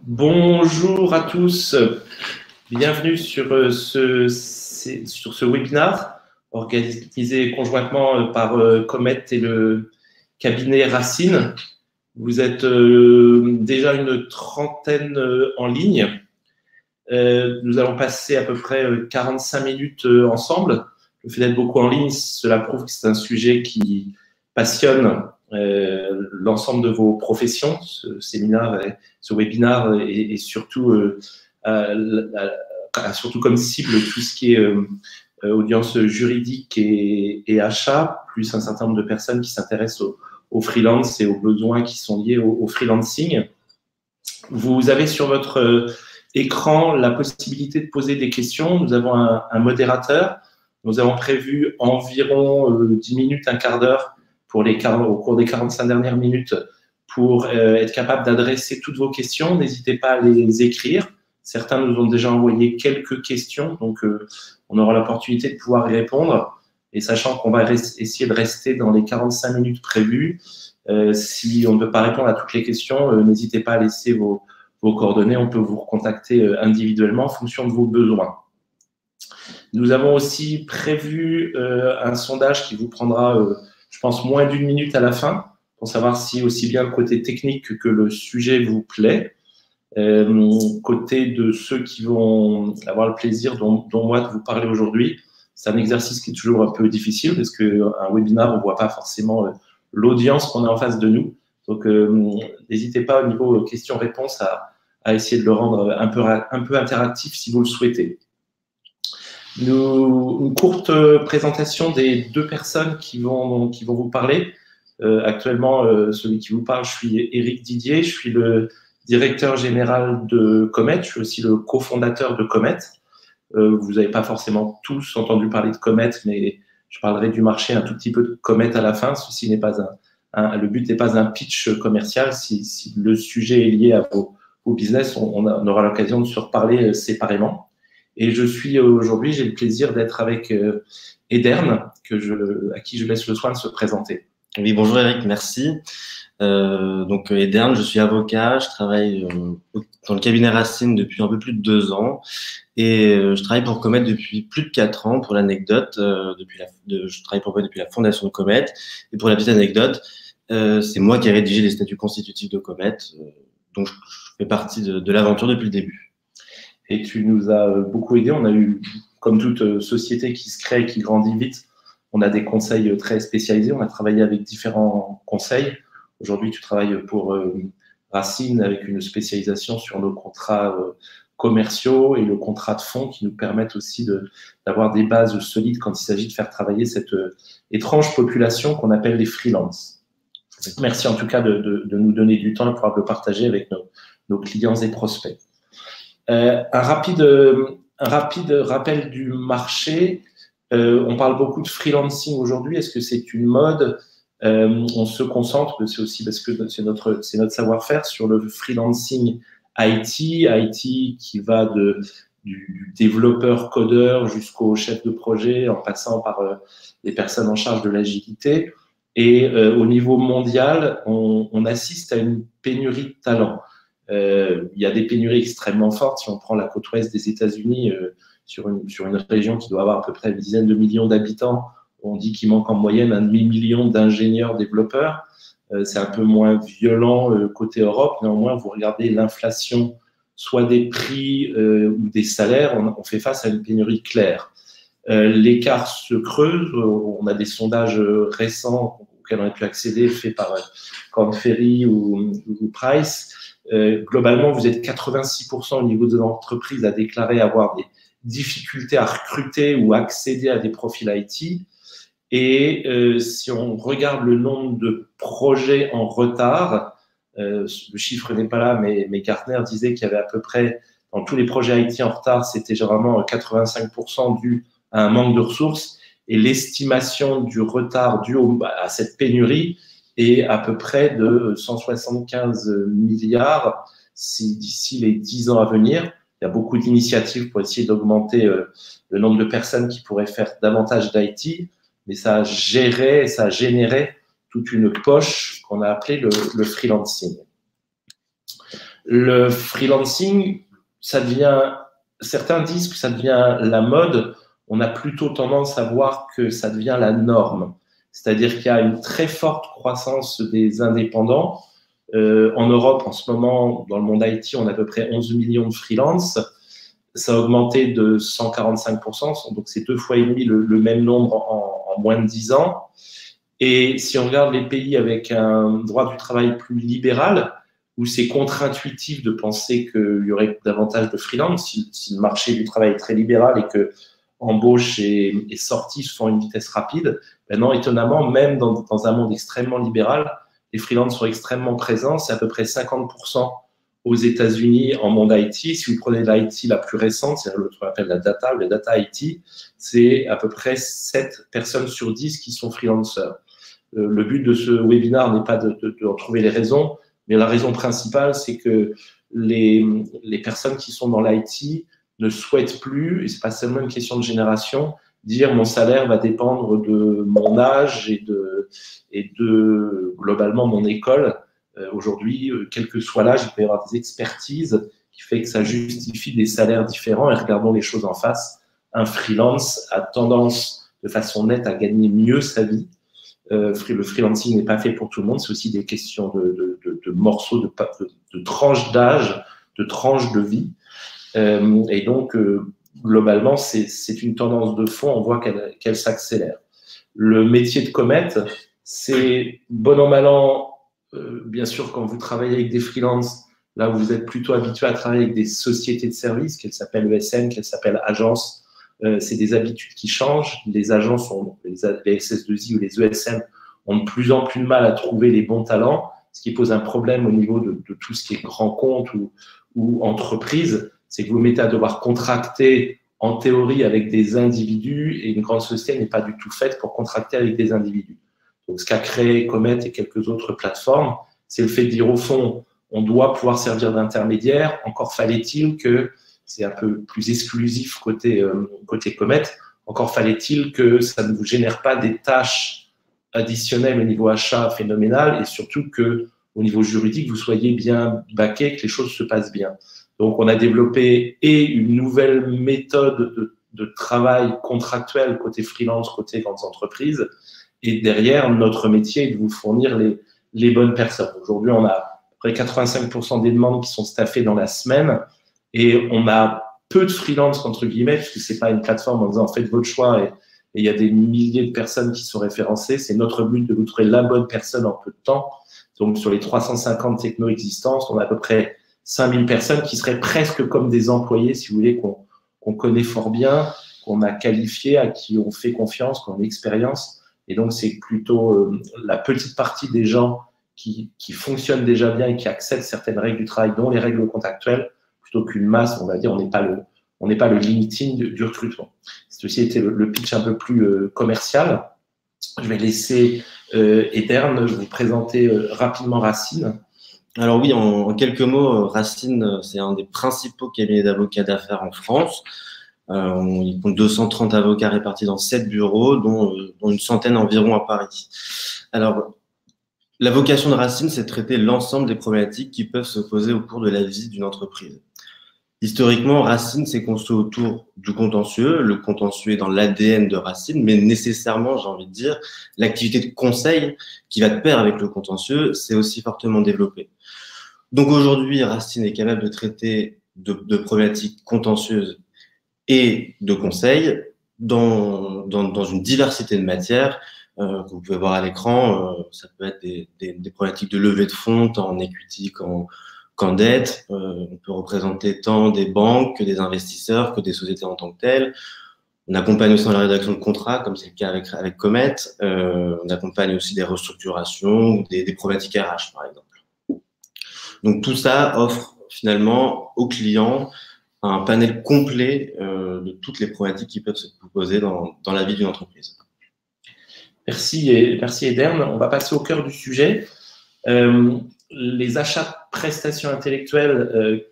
Bonjour à tous, bienvenue sur ce webinaire organisé conjointement par Comet et le cabinet Racine. Vous êtes déjà une trentaine en ligne. Nous allons passer à peu près 45 minutes ensemble. Le fait d'être beaucoup en ligne, cela prouve que c'est un sujet qui passionne l'ensemble de vos professions. Ce séminaire, ce webinaire est surtout, surtout comme cible tout ce qui est audience juridique et achat, plus un certain nombre de personnes qui s'intéressent au freelance et aux besoins qui sont liés au freelancing. Vous avez sur votre écran la possibilité de poser des questions. Nous avons un modérateur. Nous avons prévu environ 10 minutes, un quart d'heure au cours des 45 dernières minutes pour être capable d'adresser toutes vos questions. N'hésitez pas à les écrire. Certains nous ont déjà envoyé quelques questions, donc on aura l'opportunité de pouvoir y répondre. Et sachant qu'on va essayer de rester dans les 45 minutes prévues, si on ne peut pas répondre à toutes les questions, n'hésitez pas à laisser vos coordonnées. On peut vous recontacter individuellement en fonction de vos besoins. Nous avons aussi prévu un sondage qui vous prendra, je pense, moins d'une minute à la fin pour savoir si aussi bien le côté technique que le sujet vous plaît. Côté de ceux qui vont avoir le plaisir dont moi de vous parler aujourd'hui, c'est un exercice qui est toujours un peu difficile parce qu'un webinaire, on ne voit pas forcément l'audience qu'on a en face de nous. Donc, n'hésitez pas au niveau questions-réponses à essayer de le rendre un peu interactif si vous le souhaitez. Une courte présentation des deux personnes qui vont vous parler. Actuellement, celui qui vous parle, je suis Éric Didier, je suis le directeur général de Comet, je suis aussi le cofondateur de Comet. Vous n'avez pas forcément tous entendu parler de Comet, mais je parlerai du marché un tout petit peu de Comet à la fin. Ceci n'est pas le but n'est pas un pitch commercial. Si le sujet est lié à vos business, on aura l'occasion de se reparler séparément. Et je suis aujourd'hui, j'ai le plaisir d'être avec Edern, à qui je laisse le soin de se présenter. Oui, bonjour Eric, merci. Donc Edern, je suis avocat, je travaille dans le cabinet Racine depuis un peu plus de 2 ans et je travaille pour Comet depuis plus de 4 ans. Pour l'anecdote, je travaille pour Comet depuis la fondation de Comet. Et pour la petite anecdote, c'est moi qui ai rédigé les statuts constitutifs de Comet, donc je fais partie de l'aventure depuis le début. Et tu nous as beaucoup aidé. On a eu, comme toute société qui se crée et qui grandit vite, on a des conseils très spécialisés. On a travaillé avec différents conseils. Aujourd'hui, tu travailles pour Racine avec une spécialisation sur nos contrats commerciaux et le contrat de fonds qui nous permettent aussi d'avoir des bases solides quand il s'agit de faire travailler cette étrange population qu'on appelle les freelances. Merci en tout cas de nous donner du temps et pouvoir le partager avec nos clients et prospects. Un rapide rappel du marché. On parle beaucoup de freelancing aujourd'hui. Est-ce que c'est une mode? On se concentre, c'est aussi parce que c'est notre savoir-faire sur le freelancing IT qui va du développeur codeur jusqu'au chef de projet en passant par les personnes en charge de l'agilité. Et au niveau mondial, on assiste à une pénurie de talents. Il y a des pénuries extrêmement fortes. Si on prend la côte ouest des États-Unis, sur une région qui doit avoir à peu près une dizaine de millions d'habitants, on dit qu'il manque en moyenne 1,5 million d'ingénieurs développeurs. C'est un peu moins violent côté Europe. Néanmoins, vous regardez l'inflation, soit des prix ou des salaires, on fait face à une pénurie claire. L'écart se creuse. On a des sondages récents auxquels on a pu accéder, faits par Korn Ferry ou Price. Globalement, vous êtes 86% au niveau de l'entreprise à déclarer avoir des difficultés à recruter ou accéder à des profils IT. Et si on regarde le nombre de projets en retard, le chiffre n'est pas là, mais Gartner disait qu'il y avait à peu près, dans tous les projets IT en retard, c'était généralement 85% dû à un manque de ressources. Et l'estimation du retard dû à cette pénurie est à peu près de 175 milliards d'ici les 10 ans à venir. Il y a beaucoup d'initiatives pour essayer d'augmenter le nombre de personnes qui pourraient faire davantage d'IT, mais ça a généré toute une poche qu'on a appelée le freelancing. Le freelancing, certains disent que ça devient la mode. On a plutôt tendance à voir que ça devient la norme. C'est-à-dire qu'il y a une très forte croissance des indépendants. En Europe, en ce moment, dans le monde IT, on a à peu près 11 millions de freelance. Ça a augmenté de 145%, donc c'est 2,5 fois le même nombre en moins de 10 ans. Et si on regarde les pays avec un droit du travail plus libéral, où c'est contre-intuitif de penser qu'il y aurait davantage de freelance, si le marché du travail est très libéral et que embauche et sortie se font à une vitesse rapide, non, étonnamment, même dans un monde extrêmement libéral, les freelances sont extrêmement présents. C'est à peu près 50% aux États-Unis en monde IT. Si vous prenez l'IT la plus récente, c'est ce qu'on appelle la data ou la data IT, c'est à peu près 7 personnes sur 10 qui sont freelancers. Le but de ce webinaire n'est pas de trouver les raisons, mais la raison principale, c'est que les personnes qui sont dans l'IT ne souhaitent plus, et ce n'est pas seulement une question de génération, dire mon salaire va dépendre de mon âge et de globalement mon école. Aujourd'hui, quel que soit l'âge, il peut y avoir des expertises qui fait que ça justifie des salaires différents. Et regardons les choses en face. Un freelance a tendance de façon nette à gagner mieux sa vie. Le freelancing n'est pas fait pour tout le monde. C'est aussi des questions de morceaux, de tranches d'âge, de tranches de vie. Et donc, globalement, c'est une tendance de fond. On voit qu'elle s'accélère. Le métier de comète, c'est bon an, mal an, bien sûr, quand vous travaillez avec des freelances, là où vous êtes plutôt habitué à travailler avec des sociétés de services, qu'elles s'appellent ESN, qu'elles s'appellent agences, c'est des habitudes qui changent. Les agences, les SS2I ou les ESN ont de plus en plus de mal à trouver les bons talents, ce qui pose un problème au niveau de tout ce qui est grand compte ou entreprise. C'est que vous mettez à devoir contracter en théorie avec des individus et une grande société n'est pas du tout faite pour contracter avec des individus. Donc, ce qu'a créé Comet et quelques autres plateformes, c'est le fait de dire au fond, on doit pouvoir servir d'intermédiaire. Encore fallait-il que, c'est un peu plus exclusif côté Comet, encore fallait-il que ça ne vous génère pas des tâches additionnelles au niveau achat phénoménal et surtout que au niveau juridique, vous soyez bien baqué, que les choses se passent bien. Donc, on a développé une nouvelle méthode de travail contractuel côté freelance, côté grandes entreprises. Et derrière, notre métier est de vous fournir les bonnes personnes. Aujourd'hui, on a à peu près 85% des demandes qui sont staffées dans la semaine et on a peu de freelance, entre guillemets, puisque ce n'est pas une plateforme en disant faites votre choix et il y a des milliers de personnes qui sont référencées. C'est notre but de vous trouver la bonne personne en peu de temps. Donc, sur les 350 technos existantes, on a à peu près 5000 personnes qui seraient presque comme des employés, si vous voulez, qu'on connaît fort bien, qu'on a qualifiés, à qui on fait confiance, qu'on a une expérience. Et donc, c'est plutôt la petite partie des gens qui fonctionnent déjà bien et qui acceptent certaines règles du travail, dont les règles contractuelles, plutôt qu'une masse, on va dire, on n'est pas le LinkedIn du recrutement. C'est aussi été le pitch un peu plus commercial. Je vais laisser Edern vous présenter rapidement Racine. Alors oui, en quelques mots, Racine, c'est un des principaux cabinets d'avocats d'affaires en France. Il compte 230 avocats répartis dans 7 bureaux, dont une centaine environ à Paris. Alors, la vocation de Racine, c'est de traiter l'ensemble des problématiques qui peuvent se poser au cours de la vie d'une entreprise. Historiquement, Racine s'est construit autour du contentieux. Le contentieux est dans l'ADN de Racine, mais nécessairement, j'ai envie de dire, l'activité de conseil qui va de pair avec le contentieux s'est aussi fortement développée. Donc aujourd'hui, Racine est capable de traiter de problématiques contentieuses et de conseil dans une diversité de matières que vous pouvez voir à l'écran. Ça peut être des problématiques de levée de fonds, tant en equity qu'en dette. On peut représenter tant des banques que des investisseurs, que des sociétés en tant que telles. On accompagne aussi dans la rédaction de contrats, comme c'est le cas avec Comet. On accompagne aussi des restructurations ou des problématiques RH, par exemple. Donc, tout ça offre finalement aux clients un panel complet de toutes les problématiques qui peuvent se poser dans la vie d'une entreprise. Merci Edern. On va passer au cœur du sujet. Les achats de prestations intellectuelles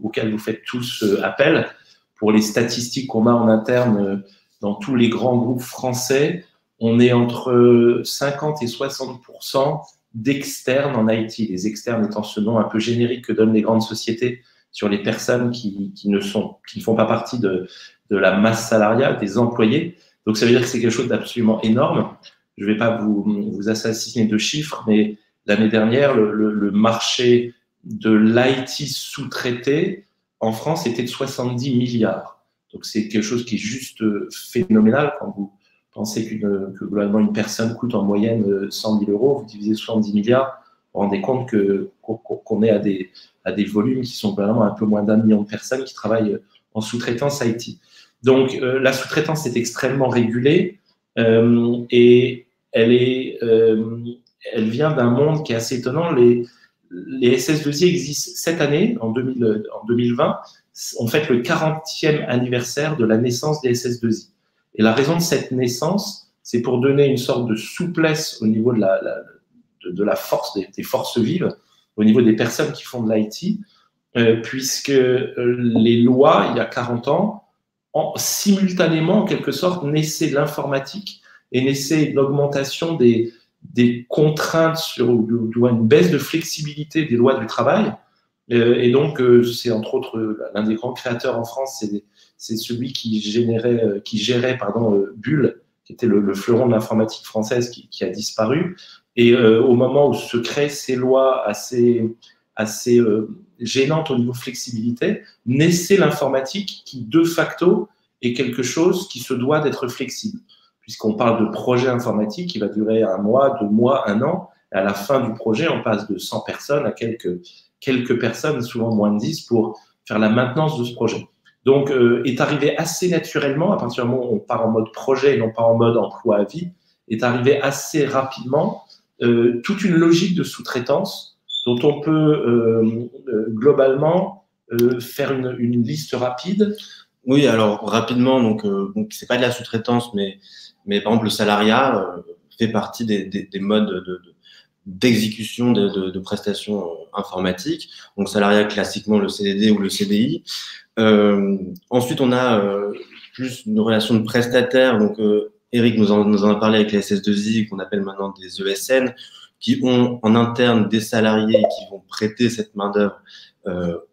auxquels vous faites tous appel, pour les statistiques qu'on a en interne dans tous les grands groupes français, on est entre 50 et 60% d'externes en IT. Les externes étant ce nom un peu générique que donnent les grandes sociétés sur les personnes qui ne font pas partie de la masse salariale, des employés. Donc, ça veut dire que c'est quelque chose d'absolument énorme. Je ne vais pas vous assassiner de chiffres, mais l'année dernière, le marché de l'IT sous-traité en France était de 70 milliards. Donc, c'est quelque chose qui est juste phénoménal quand vous pensez que globalement une personne coûte en moyenne 100 000 euros, vous divisez 70 milliards, vous vous rendez compte qu'on est à des volumes qui sont vraiment un peu moins d'1 million de personnes qui travaillent en sous-traitance IT. Donc, la sous-traitance est extrêmement régulée et elle vient d'un monde qui est assez étonnant. Les SS2I existent cette année, en 2020. On fête le 40e anniversaire de la naissance des SS2I. Et la raison de cette naissance, c'est pour donner une sorte de souplesse au niveau de la force, des forces vives, au niveau des personnes qui font de l'IT, puisque les lois, il y a 40 ans, simultanément, en quelque sorte, naissait l'informatique et naissait l'augmentation des contraintes ou une baisse de flexibilité des lois du travail. Et donc, c'est entre autres l'un des grands créateurs en France, c'est celui qui gérait Bull, qui était le fleuron de l'informatique française qui a disparu. Et au moment où se créent ces lois assez gênantes au niveau flexibilité, naissait l'informatique qui, de facto, est quelque chose qui se doit d'être flexible. Puisqu'on parle de projet informatique qui va durer 1 mois, 2 mois, 1 an. Et à la fin du projet, on passe de 100 personnes à quelques personnes, souvent moins de 10, pour faire la maintenance de ce projet. Donc, est arrivé assez naturellement, à partir du moment où on part en mode projet et non pas en mode emploi à vie, est arrivé assez rapidement toute une logique de sous-traitance dont on peut globalement faire une liste rapide. Oui, alors rapidement, donc c'est pas de la sous-traitance, mais par exemple le salariat fait partie des modes d'exécution de prestations informatiques. Donc salariat classiquement le CDD ou le CDI. Ensuite, on a plus une relation de prestataire. Donc Eric nous en a parlé avec les SS2I qu'on appelle maintenant des ESN, qui ont en interne des salariés qui vont prêter cette main-d'œuvre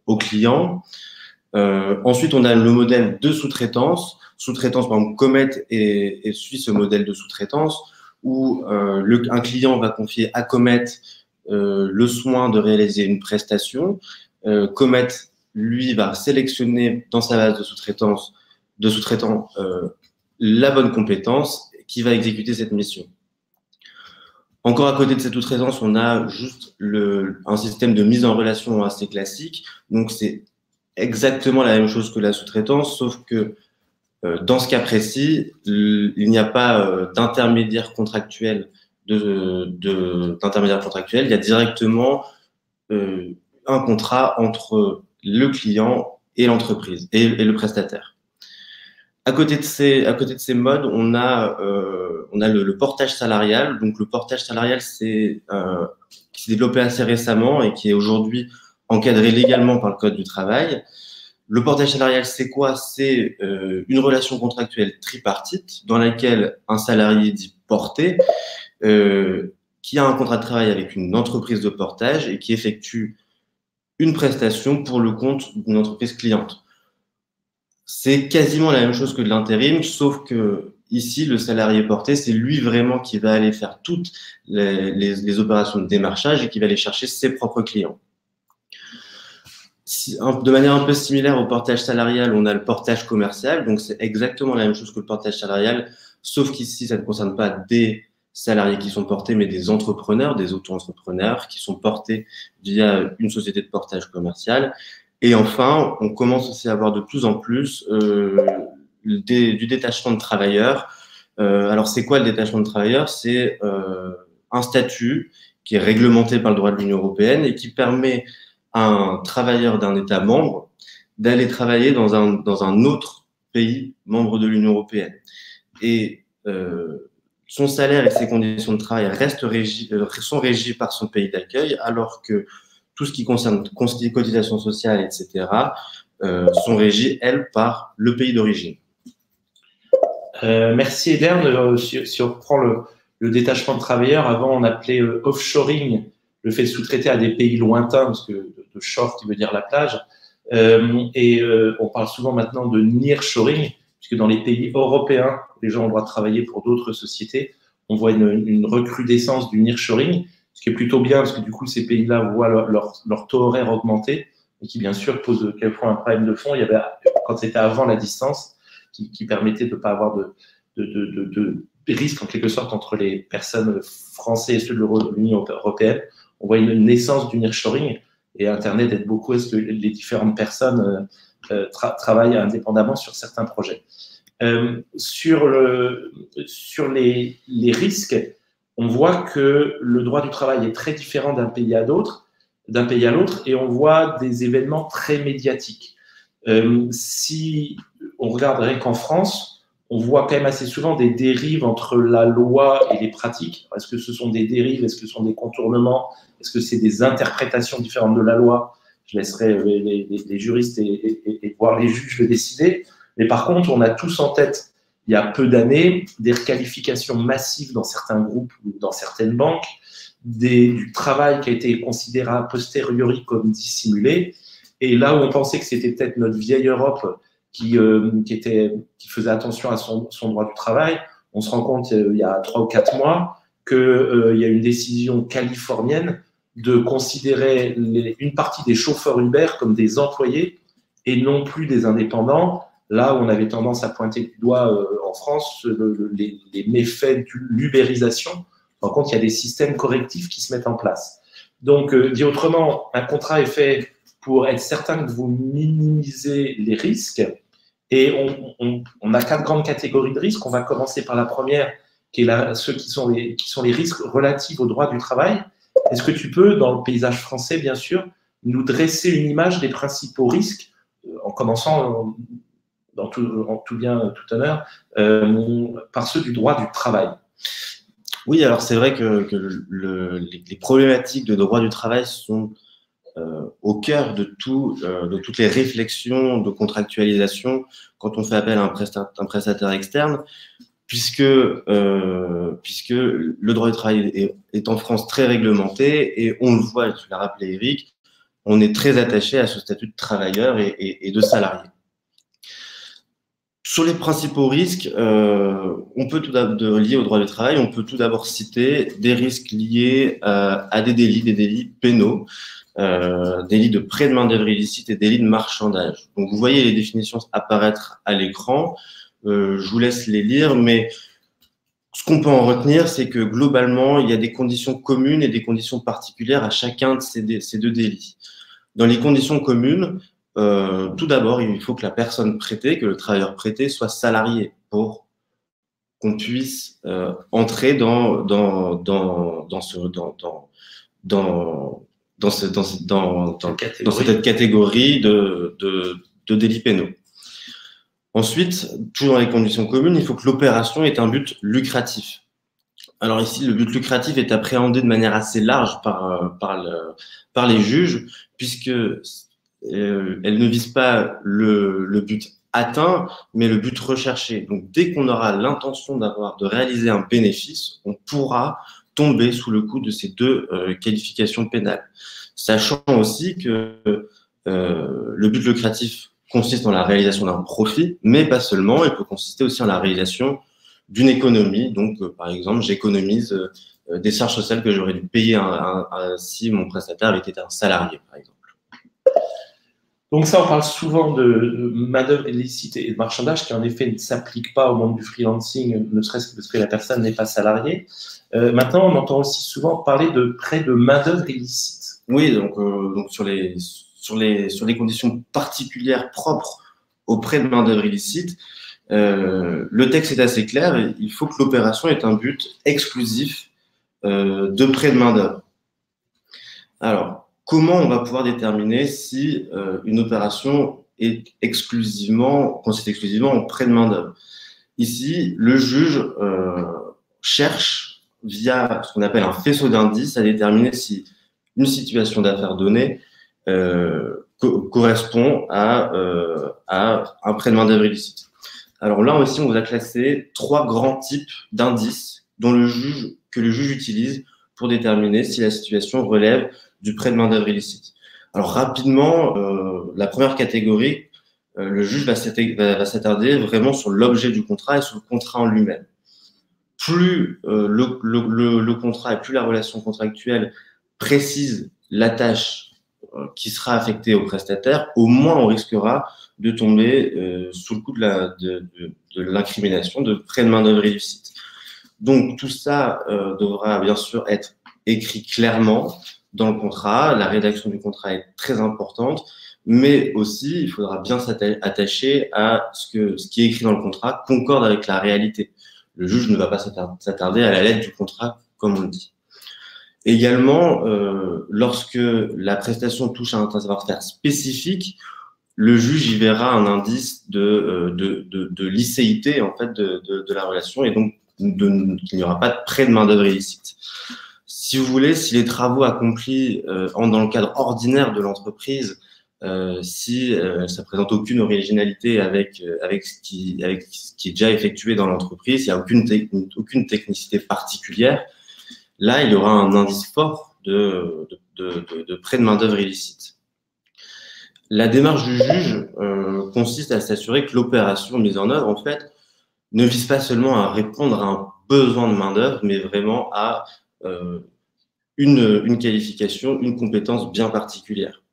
aux clients. Ensuite, on a le modèle de sous-traitance. Sous-traitance, par exemple, Comet et suit ce modèle de sous-traitance où un client va confier à Comet le soin de réaliser une prestation. Comet, lui, va sélectionner dans sa base de sous-traitants la bonne compétence qui va exécuter cette mission. Encore à côté de cette sous-traitance, on a juste un système de mise en relation assez classique. Donc, c'est exactement la même chose que la sous-traitance, sauf que dans ce cas précis, il n'y a pas d'intermédiaire contractuel. Il y a directement un contrat entre le client et l'entreprise et le prestataire. À côté de ces modes, on a le portage salarial. Donc le portage salarial, qui s'est développé assez récemment et qui est aujourd'hui encadré légalement par le Code du travail. Le portage salarial, c'est quoi? C'est une relation contractuelle tripartite dans laquelle un salarié dit porté, qui a un contrat de travail avec une entreprise de portage et qui effectue une prestation pour le compte d'une entreprise cliente. C'est quasiment la même chose que de l'intérim, sauf que ici, le salarié porté, c'est lui vraiment qui va aller faire toutes les opérations de démarchage et qui va aller chercher ses propres clients. De manière un peu similaire au portage salarial, on a le portage commercial. Donc, c'est exactement la même chose que le portage salarial, sauf qu'ici, ça ne concerne pas des salariés qui sont portés, mais des entrepreneurs, des auto-entrepreneurs qui sont portés via une société de portage commercial. Et enfin, on commence aussi à avoir de plus en plus du détachement de travailleurs. Alors, c'est quoi le détachement de travailleurs? C'est un statut qui est réglementé par le droit de l'Union européenne et qui permet à un travailleur d'un État membre d'aller travailler dans un autre pays membre de l'Union européenne. Et son salaire et ses conditions de travail sont régis par son pays d'accueil, alors que tout ce qui concerne cotisations sociales, etc., sont régis, elles, par le pays d'origine. Merci, Edern. Si on reprend le détachement de travailleurs. Avant, on appelait offshoring le fait de sous-traiter à des pays lointains, parce que de shore qui veut dire la plage. On parle souvent maintenant de nearshoring, puisque dans les pays européens, les gens ont le droit de travailler pour d'autres sociétés. On voit une recrudescence du nearshoring, ce qui est plutôt bien, parce que du coup, ces pays-là voient leur taux horaire augmenter, et qui, bien sûr, pose quelquefois un problème de fond. Il y avait, quand c'était avant la distance, qui permettait de ne pas avoir de risque, en quelque sorte, entre les personnes françaises et ceux de l'Union européenne. On voit une naissance du nearshoring, et Internet aide beaucoup à ce que les différentes personnes travaillent indépendamment sur certains projets. Sur les risques, on voit que le droit du travail est très différent d'un pays à l'autre, et on voit des événements très médiatiques. Si on regarderait qu'en France, on voit quand même assez souvent des dérives entre la loi et les pratiques. Est-ce que ce sont des dérives? Est-ce que ce sont des contournements? Est-ce que c'est des interprétations différentes de la loi? Je laisserai les juristes et voir les juges le décider. Mais par contre, on a tous en tête, il y a peu d'années, des requalifications massives dans certains groupes ou dans certaines banques, du travail qui a été considéré a posteriori comme dissimulé. Et là où on pensait que c'était peut-être notre vieille Europe qui faisait attention à son droit du travail, on se rend compte il y a 3 ou 4 mois qu'il y a une décision californienne de considérer une partie des chauffeurs Uber comme des employés et non plus des indépendants. Là où on avait tendance à pointer du doigt en France les méfaits de l'ubérisation, on se rend compte qu'il y a des systèmes correctifs qui se mettent en place. Donc, dit autrement, un contrat est fait pour être certain que vous minimisez les risques. Et on a 4 grandes catégories de risques. On va commencer par la première, qui est ceux qui sont les risques relatifs au droit du travail. Est-ce que tu peux, dans le paysage français, bien sûr, nous dresser une image des principaux risques, en commençant, en tout bien, tout honneur, par ceux du droit du travail? Oui, alors c'est vrai que les problématiques de droit du travail sont au cœur de toutes les réflexions de contractualisation quand on fait appel à un prestataire externe, puisque le droit du travail est en France très réglementé et on le voit, tu l'as rappelé Eric, on est très attaché à ce statut de travailleur et de salarié. Sur les principaux risques, on peut liés au droit du travail, on peut tout d'abord citer des risques liés à des délits pénaux, délits de prêt de main-d'œuvre illicite et délits de marchandage. Donc, vous voyez les définitions apparaître à l'écran. Je vous laisse les lire, mais ce qu'on peut en retenir, c'est que globalement, il y a des conditions communes et des conditions particulières à chacun de ces 2 délits. Dans les conditions communes, tout d'abord, il faut que la personne prêtée, que le travailleur prêté soit salarié pour qu'on puisse entrer dans cette catégorie de délits pénaux. Ensuite, toujours dans les conditions communes, il faut que l'opération ait un but lucratif. Alors ici, le but lucratif est appréhendé de manière assez large par les juges, puisque elle ne vise pas le but atteint, mais le but recherché. Donc, dès qu'on aura l'intention de réaliser un bénéfice, on pourra tomber sous le coup de ces 2 qualifications pénales. Sachant aussi que le but lucratif consiste dans la réalisation d'un profit, mais pas seulement, il peut consister aussi en la réalisation d'une économie. Donc, par exemple, j'économise des charges sociales que j'aurais dû payer si mon prestataire avait été un salarié, par exemple. Donc ça, on parle souvent de main-d'œuvre illicite et de marchandage qui, en effet, ne s'applique pas au monde du freelancing, ne serait-ce que parce que la personne n'est pas salariée. Maintenant, on entend aussi souvent parler de prêt de main-d'œuvre illicite. Oui, donc sur les conditions particulières propres au prêt de main-d'œuvre illicite, le texte est assez clair. Il faut que l'opération ait un but exclusif de prêt de main-d'œuvre. Alors, comment on va pouvoir déterminer si une opération consiste exclusivement en prêt de main-d'œuvre? Ici, le juge cherche, via ce qu'on appelle un faisceau d'indices, à déterminer si une situation d'affaires donnée correspond à un prêt de main-d'œuvre illicite. Alors là aussi, on vous a classé 3 grands types d'indices que le juge utilise pour déterminer si la situation relève du prêt de main-d'œuvre illicite. Alors rapidement, la première catégorie, le juge va s'attarder vraiment sur l'objet du contrat et sur le contrat en lui-même. Plus le contrat et plus la relation contractuelle précise la tâche qui sera affectée au prestataire, au moins on risquera de tomber sous le coup de l'incrimination de prêt de main-d'œuvre illicite. Donc tout ça devra bien sûr être écrit clairement dans le contrat. La rédaction du contrat est très importante, mais aussi il faudra bien s'attacher à ce qui est écrit dans le contrat concorde avec la réalité. Le juge ne va pas s'attarder à la lettre du contrat, comme on le dit. Également, lorsque la prestation touche à un savoir-faire spécifique, le juge y verra un indice de licéité en fait de la relation et donc qu'il n'y aura pas de prêt de main-d'œuvre illicite. Si vous voulez, si les travaux accomplis dans le cadre ordinaire de l'entreprise, si ça présente aucune originalité avec ce qui est déjà effectué dans l'entreprise, il n'y a aucune technicité particulière, là, il y aura un indice fort de prêt de main-d'œuvre illicite. La démarche du juge consiste à s'assurer que l'opération mise en œuvre, en fait, ne vise pas seulement à répondre à un besoin de main-d'œuvre, mais vraiment à une qualification, une compétence bien particulière.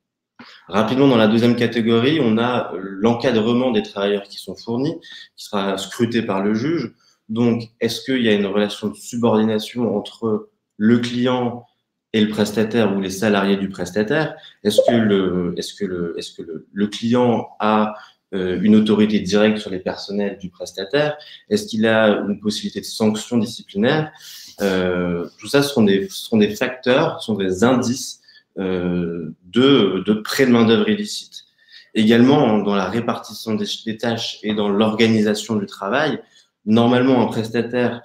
Rapidement, dans la deuxième catégorie, on a l'encadrement des travailleurs qui sont fournis, qui sera scruté par le juge. Donc, est-ce qu'il y a une relation de subordination entre le client et le prestataire ou les salariés du prestataire? Est-ce que le client a une autorité directe sur les personnels du prestataire? Est-ce qu'il a une possibilité de sanction disciplinaire? Tout ça sont des facteurs, sont des indices de prêt de main-d'œuvre illicite. Également, dans la répartition des tâches et dans l'organisation du travail, normalement, un prestataire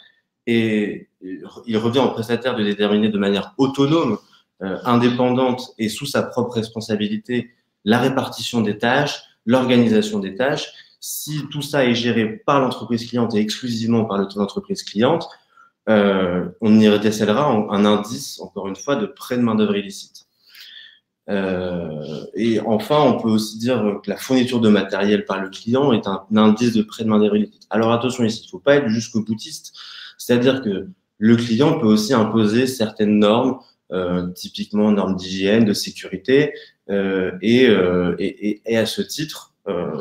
il revient au prestataire de déterminer de manière autonome, indépendante et sous sa propre responsabilité la répartition des tâches, l'organisation des tâches. Si tout ça est géré par l'entreprise cliente et exclusivement par l'entreprise cliente, on y décèlera un indice, encore une fois, de prêt de main-d'œuvre illicite. Et enfin, on peut aussi dire que la fourniture de matériel par le client est un indice de prêt de main-d'œuvre illicite. Alors attention ici, il ne faut pas être jusqu'au boutiste, c'est-à-dire que le client peut aussi imposer certaines normes, typiquement normes d'hygiène, de sécurité, et à ce titre,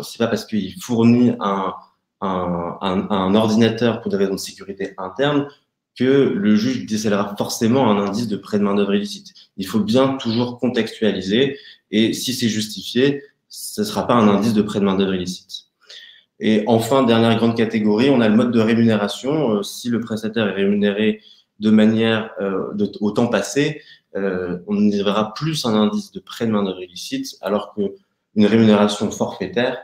c'est pas parce qu'il fournit un ordinateur pour des raisons de sécurité interne que le juge décèlera forcément un indice de prêt de main-d'œuvre illicite. Il faut bien toujours contextualiser et si c'est justifié, ce ne sera pas un indice de prêt de main-d'œuvre illicite. Et enfin, dernière grande catégorie, on a le mode de rémunération. Si le prestataire est rémunéré de manière au temps passé, on y verra plus un indice de prêt de main-d'œuvre illicite, alors qu'une rémunération forfaitaire,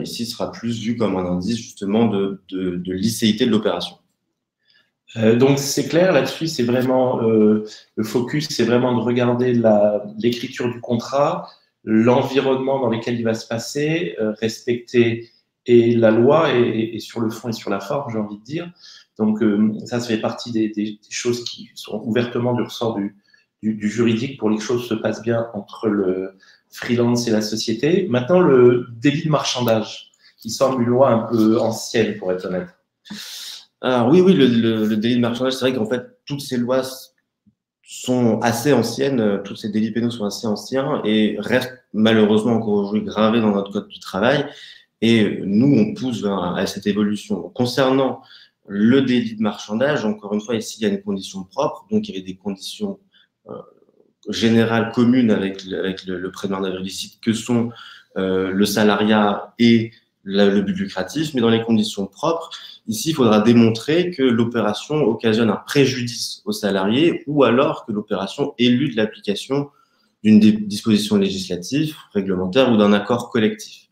ici, sera plus vu comme un indice justement de licéité de l'opération. Donc c'est clair là-dessus, c'est vraiment le focus, c'est vraiment de regarder l'écriture du contrat, l'environnement dans lequel il va se passer, respecter et la loi et sur le fond et sur la forme, j'ai envie de dire. Donc ça fait partie des choses qui sont ouvertement du ressort du juridique pour que les choses se passent bien entre le freelance et la société. Maintenant, le délit de marchandage, qui semble une loi un peu ancienne, pour être honnête. Alors oui, le délit de marchandage, c'est vrai qu'en fait, toutes ces lois sont assez anciennes, tous ces délits pénaux sont assez anciens et restent malheureusement encore aujourd'hui gravés dans notre code du travail. Et nous, on pousse à cette évolution. Concernant le délit de marchandage, encore une fois, ici, il y a une condition propre. Donc, il y avait des conditions générales communes avec le prêt de main-d'œuvre illicite que sont le salariat et le but lucratif, mais dans les conditions propres, ici, il faudra démontrer que l'opération occasionne un préjudice aux salariés ou alors que l'opération élude l'application d'une disposition législative, réglementaire ou d'un accord collectif.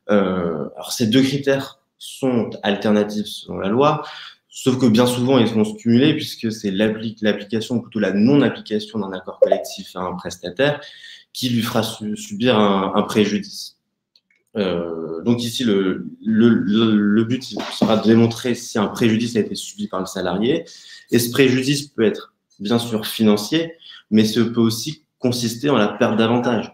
Alors, ces deux critères sont alternatifs selon la loi, sauf que bien souvent, ils vont se cumuler puisque c'est l'application, ou plutôt la non-application d'un accord collectif à un prestataire qui lui fera subir un préjudice. Donc ici, le but sera de démontrer si un préjudice a été subi par le salarié. Et ce préjudice peut être bien sûr financier, mais ce peut aussi consister en la perte d'avantages.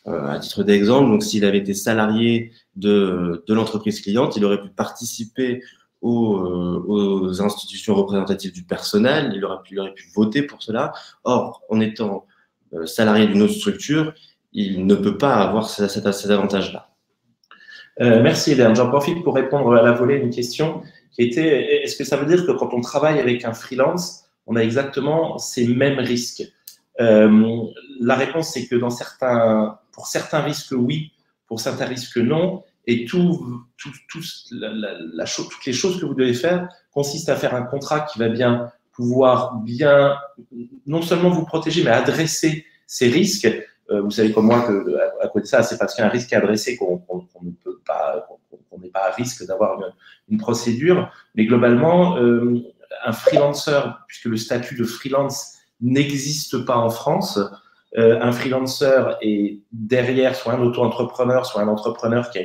À titre d'exemple, donc s'il avait été salarié de l'entreprise cliente, il aurait pu participer aux institutions représentatives du personnel, il aurait pu voter pour cela. Or, en étant salarié d'une autre structure, il ne peut pas avoir cet avantage-là. Merci Hélène. J'en profite pour répondre à la volée une question qui était, est-ce que ça veut dire que quand on travaille avec un freelance, on a exactement ces mêmes risques? La réponse, c'est que pour certains risques, oui, pour certains risques, non. Et toutes les choses que vous devez faire consistent à faire un contrat qui va bien pouvoir non seulement vous protéger, mais adresser ces risques. Vous savez comme moi qu'à côté de ça, c'est parce qu'il y a un risque à adresser qu'on ne peut pas, qu'on n'est pas à risque d'avoir une procédure. Mais globalement, un freelancer, puisque le statut de freelance n'existe pas en France, un freelancer est derrière soit un auto-entrepreneur, soit un entrepreneur qui a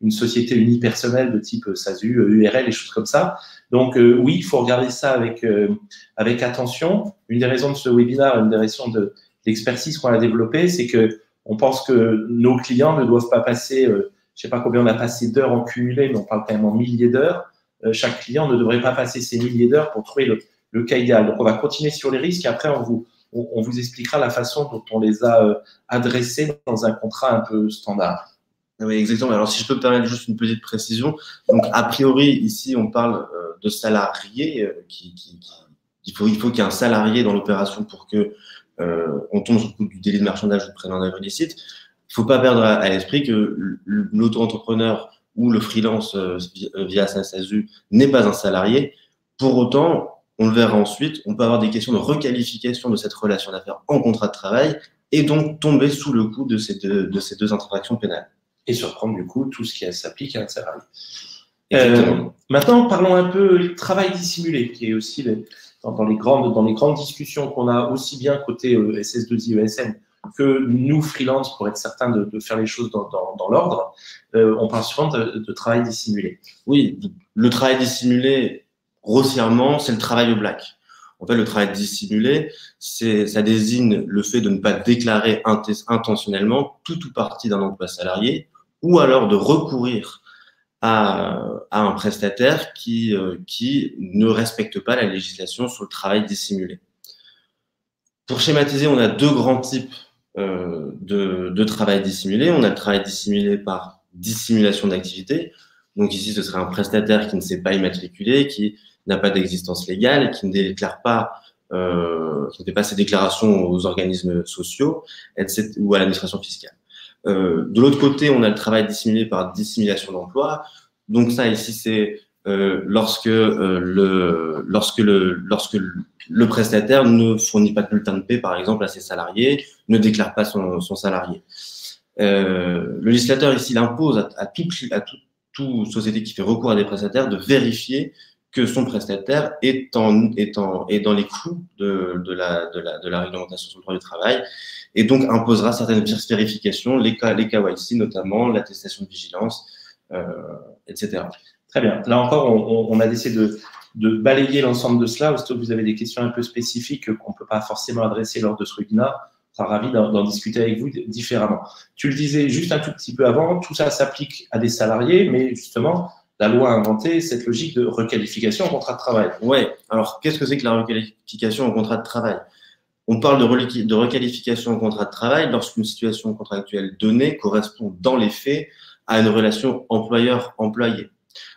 une société unipersonnelle de type SASU, URL, et choses comme ça. Donc oui, il faut regarder ça avec attention. Une des raisons de ce webinaire, une des raisons de l'expertise qu'on a développée, c'est que on pense que nos clients ne doivent pas passer, je sais pas combien on a passé d'heures en cumulé, mais on parle quand même en milliers d'heures. Chaque client ne devrait pas passer ces milliers d'heures pour trouver le cas idéal. Donc, on va continuer sur les risques et après, on vous expliquera la façon dont on les a adressés dans un contrat un peu standard. Oui, exactement. Alors, si je peux me permettre juste une petite précision. Donc, a priori, ici, on parle de salariés. Il faut qu'il y ait un salarié dans l'opération pour que on tombe sur le coup du délit de marchandage ou de preneur d'œuvre illicite. Il ne faut pas perdre à l'esprit que l'auto-entrepreneur ou le freelance via sa SASU n'est pas un salarié. Pour autant, on le verra ensuite, on peut avoir des questions de requalification de cette relation d'affaires en contrat de travail et donc tomber sous le coup de ces deux infractions pénales. Et surprendre du coup tout ce qui s'applique à un salarié. Maintenant, parlons un peu du travail dissimulé, qui est aussi dans les grandes discussions qu'on a aussi bien côté SS2I, ESN, que nous, freelance, pour être certains de faire les choses dans l'ordre. On parle souvent de travail dissimulé. Oui, le travail dissimulé, grossièrement, c'est le travail au black. En fait, le travail dissimulé, ça désigne le fait de ne pas déclarer intentionnellement tout ou partie d'un emploi salarié, ou alors de recourir à un prestataire qui ne respecte pas la législation sur le travail dissimulé. Pour schématiser, on a deux grands types de travail dissimulé. On a le travail dissimulé par dissimulation d'activité. Donc ici, ce serait un prestataire qui ne s'est pas immatriculé, qui n'a pas d'existence légale, qui ne déclare pas, qui ne fait pas ses déclarations aux organismes sociaux ou à l'administration fiscale. De l'autre côté, on a le travail dissimulé par dissimulation d'emploi. Donc ça, ici, c'est lorsque le prestataire ne fournit pas de bulletin de paie, par exemple, à ses salariés, ne déclare pas son salarié. Le législateur ici, il impose à toute société qui fait recours à des prestataires de vérifier que son prestataire est dans les clous de la réglementation sur le droit du travail, et donc imposera certaines vérifications, les KYC notamment, l'attestation de vigilance, etc. Très bien. Là encore, on a essayé de balayer l'ensemble de cela. Aussitôt que vous avez des questions un peu spécifiques qu'on ne peut pas forcément adresser lors de ce webinaire, on sera ravi d'en discuter avec vous différemment. Tu le disais juste un tout petit peu avant, tout ça s'applique à des salariés, mais justement, la loi a inventé cette logique de requalification en contrat de travail. Oui. Alors, qu'est-ce que c'est que la requalification en contrat de travail? On parle de requalification en contrat de travail lorsqu'une situation contractuelle donnée correspond dans les faits à une relation employeur-employé.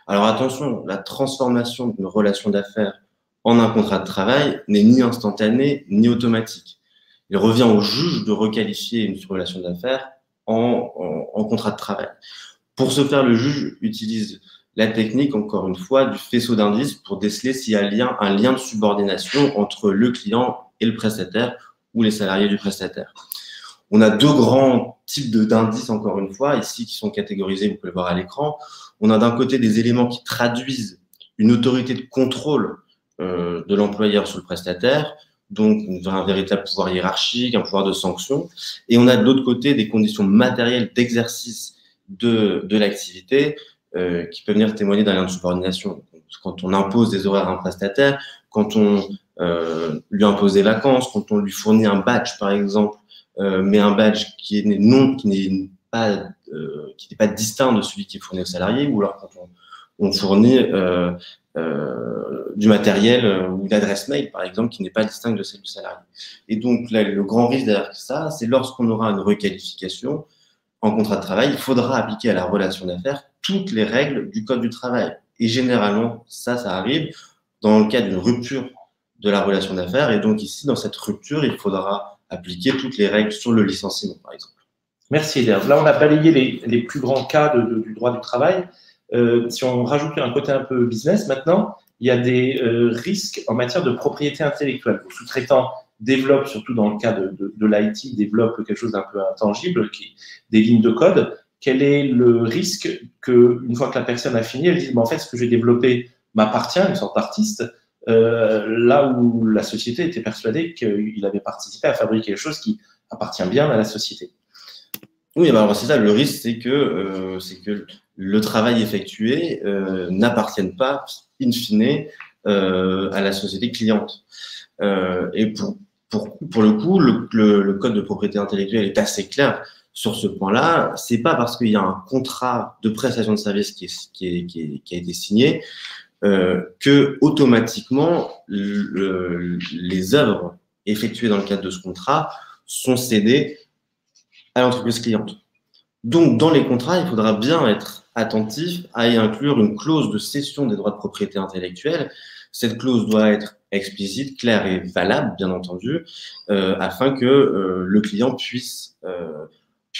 Alors attention, la transformation d'une relation d'affaires en un contrat de travail n'est ni instantanée ni automatique. Il revient au juge de requalifier une relation d'affaires en contrat de travail. Pour ce faire, le juge utilise la technique, encore une fois, du faisceau d'indices pour déceler s'il y a un lien de subordination entre le client et le prestataire ou les salariés du prestataire. On a deux grands types d'indices, encore une fois, ici, qui sont catégorisés, vous pouvez le voir à l'écran. On a d'un côté des éléments qui traduisent une autorité de contrôle de l'employeur sur le prestataire, donc un véritable pouvoir hiérarchique, un pouvoir de sanction. Et on a de l'autre côté des conditions matérielles d'exercice de l'activité qui peut venir témoigner d'un lien de subordination. Quand on impose des horaires à un prestataire, quand on lui impose des vacances, quand on lui fournit un badge, par exemple, mais un badge qui n'est pas distinct de celui qui est fourni aux salariés, ou alors quand on fournit du matériel ou d'adresse mail, par exemple, qui n'est pas distincte de celle du salarié. Et donc, là, le grand risque derrière ça, c'est lorsqu'on aura une requalification en contrat de travail, il faudra appliquer à la relation d'affaires toutes les règles du Code du travail. Et généralement, ça arrive dans le cas d'une rupture de la relation d'affaires. Et donc ici, dans cette rupture, il faudra appliquer toutes les règles sur le licenciement, par exemple. Merci, Eder. Là, on a balayé les plus grands cas du droit du travail. Si on rajoute un côté un peu business, maintenant, il y a des risques en matière de propriété intellectuelle. Le sous-traitant développe, surtout dans le cas de l'IT, développe quelque chose d'un peu intangible, des lignes de code. Quel est le risque qu'une fois que la personne a fini, elle dise en fait, ce que j'ai développé m'appartient, une sorte d'artiste, là où la société était persuadée qu'il avait participé à fabriquer quelque chose qui appartient bien à la société. Oui, alors c'est ça, le risque, c'est que le travail effectué n'appartienne pas, in fine, à la société cliente. Et pour le coup, le code de propriété intellectuelle est assez clair sur ce point-là. C'est pas parce qu'il y a un contrat de prestation de service qui a été signé que automatiquement les œuvres effectuées dans le cadre de ce contrat sont cédées à l'entreprise cliente. Donc, dans les contrats, il faudra bien être attentif à y inclure une clause de cession des droits de propriété intellectuelle. Cette clause doit être explicite, claire et valable, bien entendu, afin que le client puisse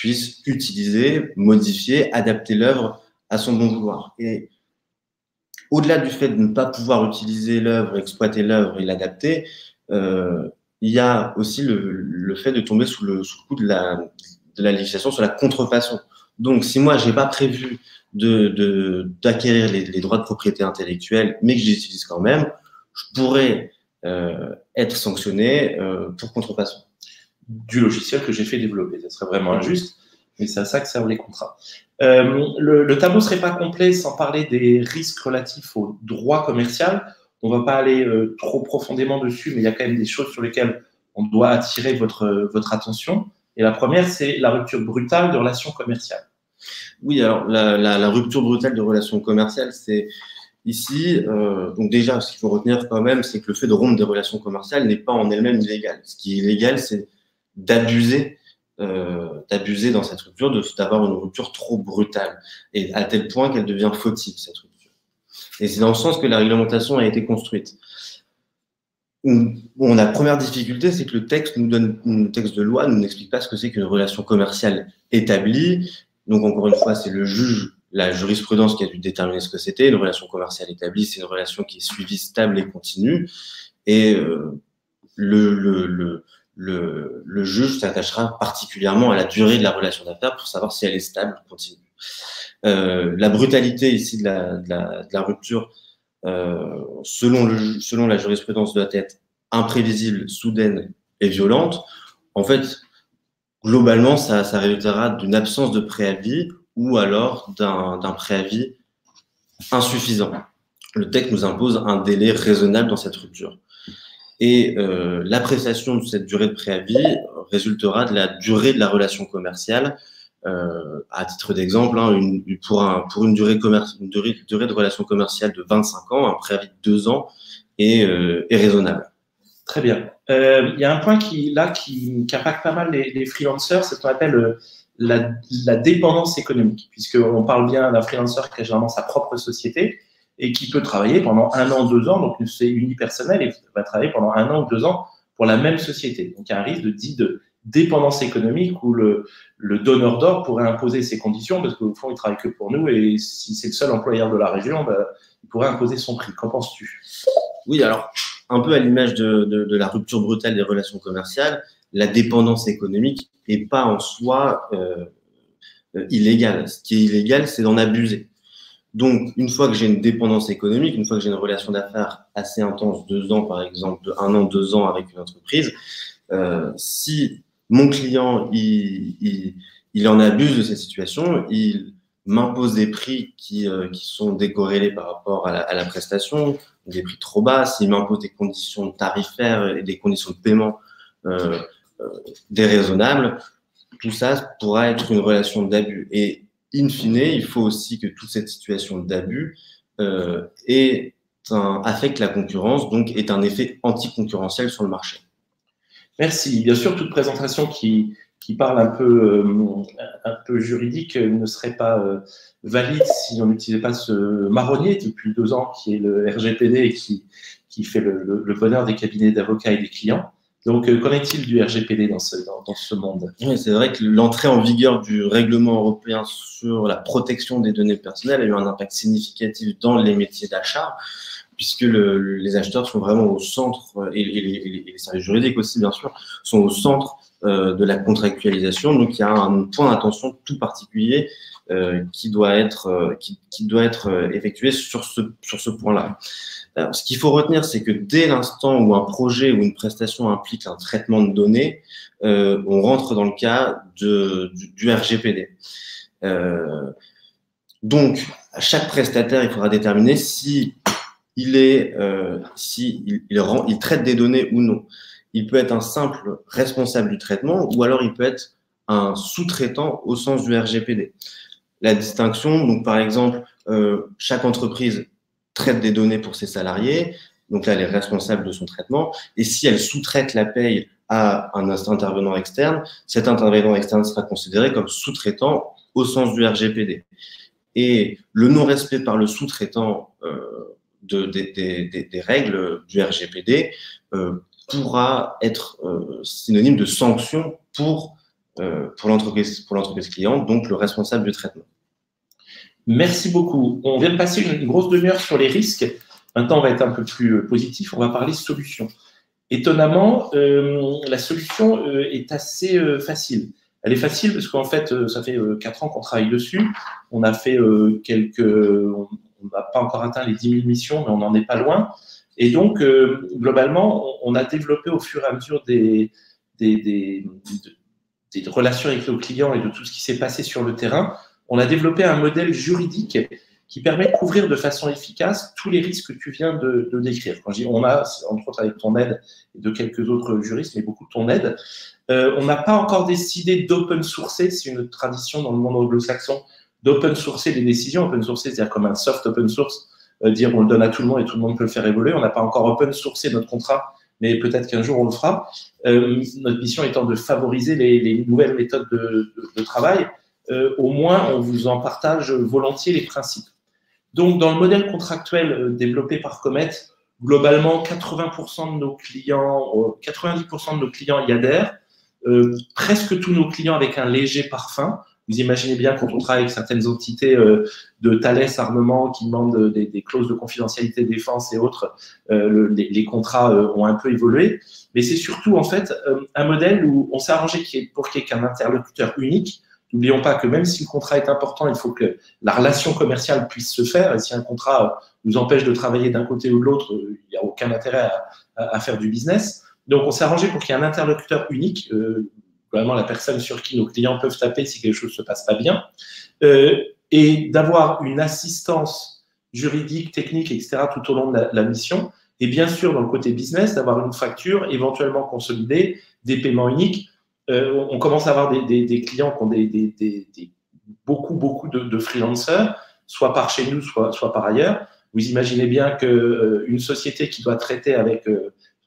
utiliser, modifier, adapter l'œuvre à son bon vouloir. Et au-delà du fait de ne pas pouvoir utiliser l'œuvre, exploiter l'œuvre et l'adapter, il y a aussi le fait de tomber sous le coup de la législation sur la contrefaçon. Donc, si moi, je n'ai pas prévu d'acquérir les droits de propriété intellectuelle, mais que je les utilise quand même, je pourrais être sanctionné pour contrefaçon. Du logiciel que j'ai fait développer. Ça serait vraiment injuste, mais c'est à ça que servent les contrats. Le tableau ne serait pas complet sans parler des risques relatifs au droit commercial. On ne va pas aller trop profondément dessus, mais il y a quand même des choses sur lesquelles on doit attirer votre attention. Et la première, c'est la rupture brutale de relations commerciales. Oui, alors la rupture brutale de relations commerciales, c'est ici, donc déjà, ce qu'il faut retenir quand même, c'est que le fait de rompre des relations commerciales n'est pas en elle-même illégal. Ce qui est illégal, c'est d'abuser dans cette rupture, d'avoir une rupture trop brutale, et à tel point qu'elle devient fautive, cette rupture. Et c'est dans le sens que la réglementation a été construite. Bon, la première difficulté, c'est que le texte de loi nous n'explique pas ce que c'est qu'une relation commerciale établie. Donc, encore une fois, c'est le juge, la jurisprudence qui a dû déterminer ce que c'était. Une relation commerciale établie, c'est une relation qui est suivie, stable et continue. Et le juge s'attachera particulièrement à la durée de la relation d'affaires pour savoir si elle est stable ou continue. La brutalité ici de la rupture, selon la jurisprudence, doit être imprévisible, soudaine et violente. En fait, globalement, ça résultera d'une absence de préavis ou alors d'un préavis insuffisant. Le texte nous impose un délai raisonnable dans cette rupture. Et l'appréciation de cette durée de préavis résultera de la durée de la relation commerciale. À titre d'exemple, pour une durée de relation commerciale de 25 ans, un préavis de 2 ans est raisonnable. Très bien. Il y a un point qui impacte pas mal les freelancers, c'est ce qu'on appelle la dépendance économique, puisqu'on parle bien d'un freelancer qui a généralement sa propre société et qui peut travailler pendant 1 an, 2 ans, donc c'est unipersonnel et va travailler pendant 1 an ou 2 ans pour la même société. Donc il y a un risque de dépendance économique où le donneur d'ordre pourrait imposer ses conditions parce qu'au fond, il travaille que pour nous et si c'est le seul employeur de la région, il pourrait imposer son prix. Qu'en penses-tu? Oui, alors, un peu à l'image de la rupture brutale des relations commerciales, la dépendance économique n'est pas en soi illégale. Ce qui est illégal, c'est d'en abuser. Donc, une fois que j'ai une dépendance économique, une fois que j'ai une relation d'affaires assez intense, 2 ans par exemple, de 1 an, 2 ans avec une entreprise, si mon client il en abuse de cette situation, il m'impose des prix qui sont décorrélés par rapport à la prestation, des prix trop bas, s'il m'impose des conditions tarifaires et des conditions de paiement déraisonnables, tout ça pourra être une relation d'abus. Et in fine, il faut aussi que toute cette situation d'abus affecte la concurrence, donc est un effet anticoncurrentiel sur le marché. Merci. Bien sûr, toute présentation qui parle un peu juridique ne serait pas valide si on n'utilisait pas ce marronnier depuis 2 ans qui est le RGPD et qui fait le bonheur des cabinets d'avocats et des clients. Donc, qu'en est-il du RGPD dans ce monde? Oui, c'est vrai que l'entrée en vigueur du règlement européen sur la protection des données personnelles a eu un impact significatif dans les métiers d'achat, puisque les acheteurs sont vraiment au centre, et les services juridiques aussi, bien sûr, sont au centre de la contractualisation. Donc, il y a un point d'attention tout particulier qui doit être effectué sur ce point-là. Alors, ce qu'il faut retenir, c'est que dès l'instant où un projet ou une prestation implique un traitement de données, on rentre dans le cas du RGPD. Donc, à chaque prestataire, il faudra déterminer si il traite des données ou non. Il peut être un simple responsable du traitement ou alors il peut être un sous-traitant au sens du RGPD. La distinction, donc par exemple, chaque entreprise traite des données pour ses salariés, donc là, elle est responsable de son traitement, et si elle sous-traite la paye à un intervenant externe, cet intervenant externe sera considéré comme sous-traitant au sens du RGPD. Et le non-respect par le sous-traitant des règles du RGPD pourra être synonyme de sanction pour l'entreprise cliente, donc le responsable du traitement. Merci beaucoup. On vient de passer une grosse demi-heure sur les risques. Maintenant, on va être un peu plus positif. On va parler solutions. Étonnamment, la solution est assez facile. Elle est facile parce qu'en fait, ça fait 4 ans qu'on travaille dessus. On a fait on n'a pas encore atteint les 10 000 missions, mais on n'en est pas loin. Et donc, globalement, on a développé au fur et à mesure des relations avec nos clients et de tout ce qui s'est passé sur le terrain, on a développé un modèle juridique qui permet de couvrir de façon efficace tous les risques que tu viens de décrire. Quand je dis on a, entre autres avec ton aide et de quelques autres juristes, mais beaucoup de ton aide, on n'a pas encore décidé d'open sourcer, c'est une tradition dans le monde anglo-saxon, d'open sourcer les décisions. Open sourcer, c'est-à-dire comme un soft open source, dire on le donne à tout le monde et tout le monde peut le faire évoluer. On n'a pas encore open sourcé notre contrat, mais peut-être qu'un jour on le fera. Notre mission étant de favoriser les nouvelles méthodes de travail. Au moins, on vous en partage volontiers les principes. Donc, dans le modèle contractuel développé par Comet, globalement, 80% de nos clients, 90% de nos clients y adhèrent. Presque tous nos clients avec un léger parfum. Vous imaginez bien quand on travaille avec certaines entités de Thales Armement qui demandent des clauses de confidentialité défense et autres, les contrats ont un peu évolué. Mais c'est surtout en fait un modèle où on s'est arrangé pour qu'il n'y ait qu'un interlocuteur unique. N'oublions pas que même si le contrat est important, il faut que la relation commerciale puisse se faire. Et si un contrat nous empêche de travailler d'un côté ou de l'autre, il n'y a aucun intérêt à faire du business. Donc, on s'est arrangé pour qu'il y ait un interlocuteur unique, vraiment la personne sur qui nos clients peuvent taper si quelque chose ne se passe pas bien, et d'avoir une assistance juridique, technique, etc. tout au long de la mission. Et bien sûr, dans le côté business, d'avoir une facture éventuellement consolidée, des paiements uniques. On commence à avoir des clients qui ont beaucoup de freelancers, soit par chez nous, soit par ailleurs. Vous imaginez bien qu'une société qui doit traiter avec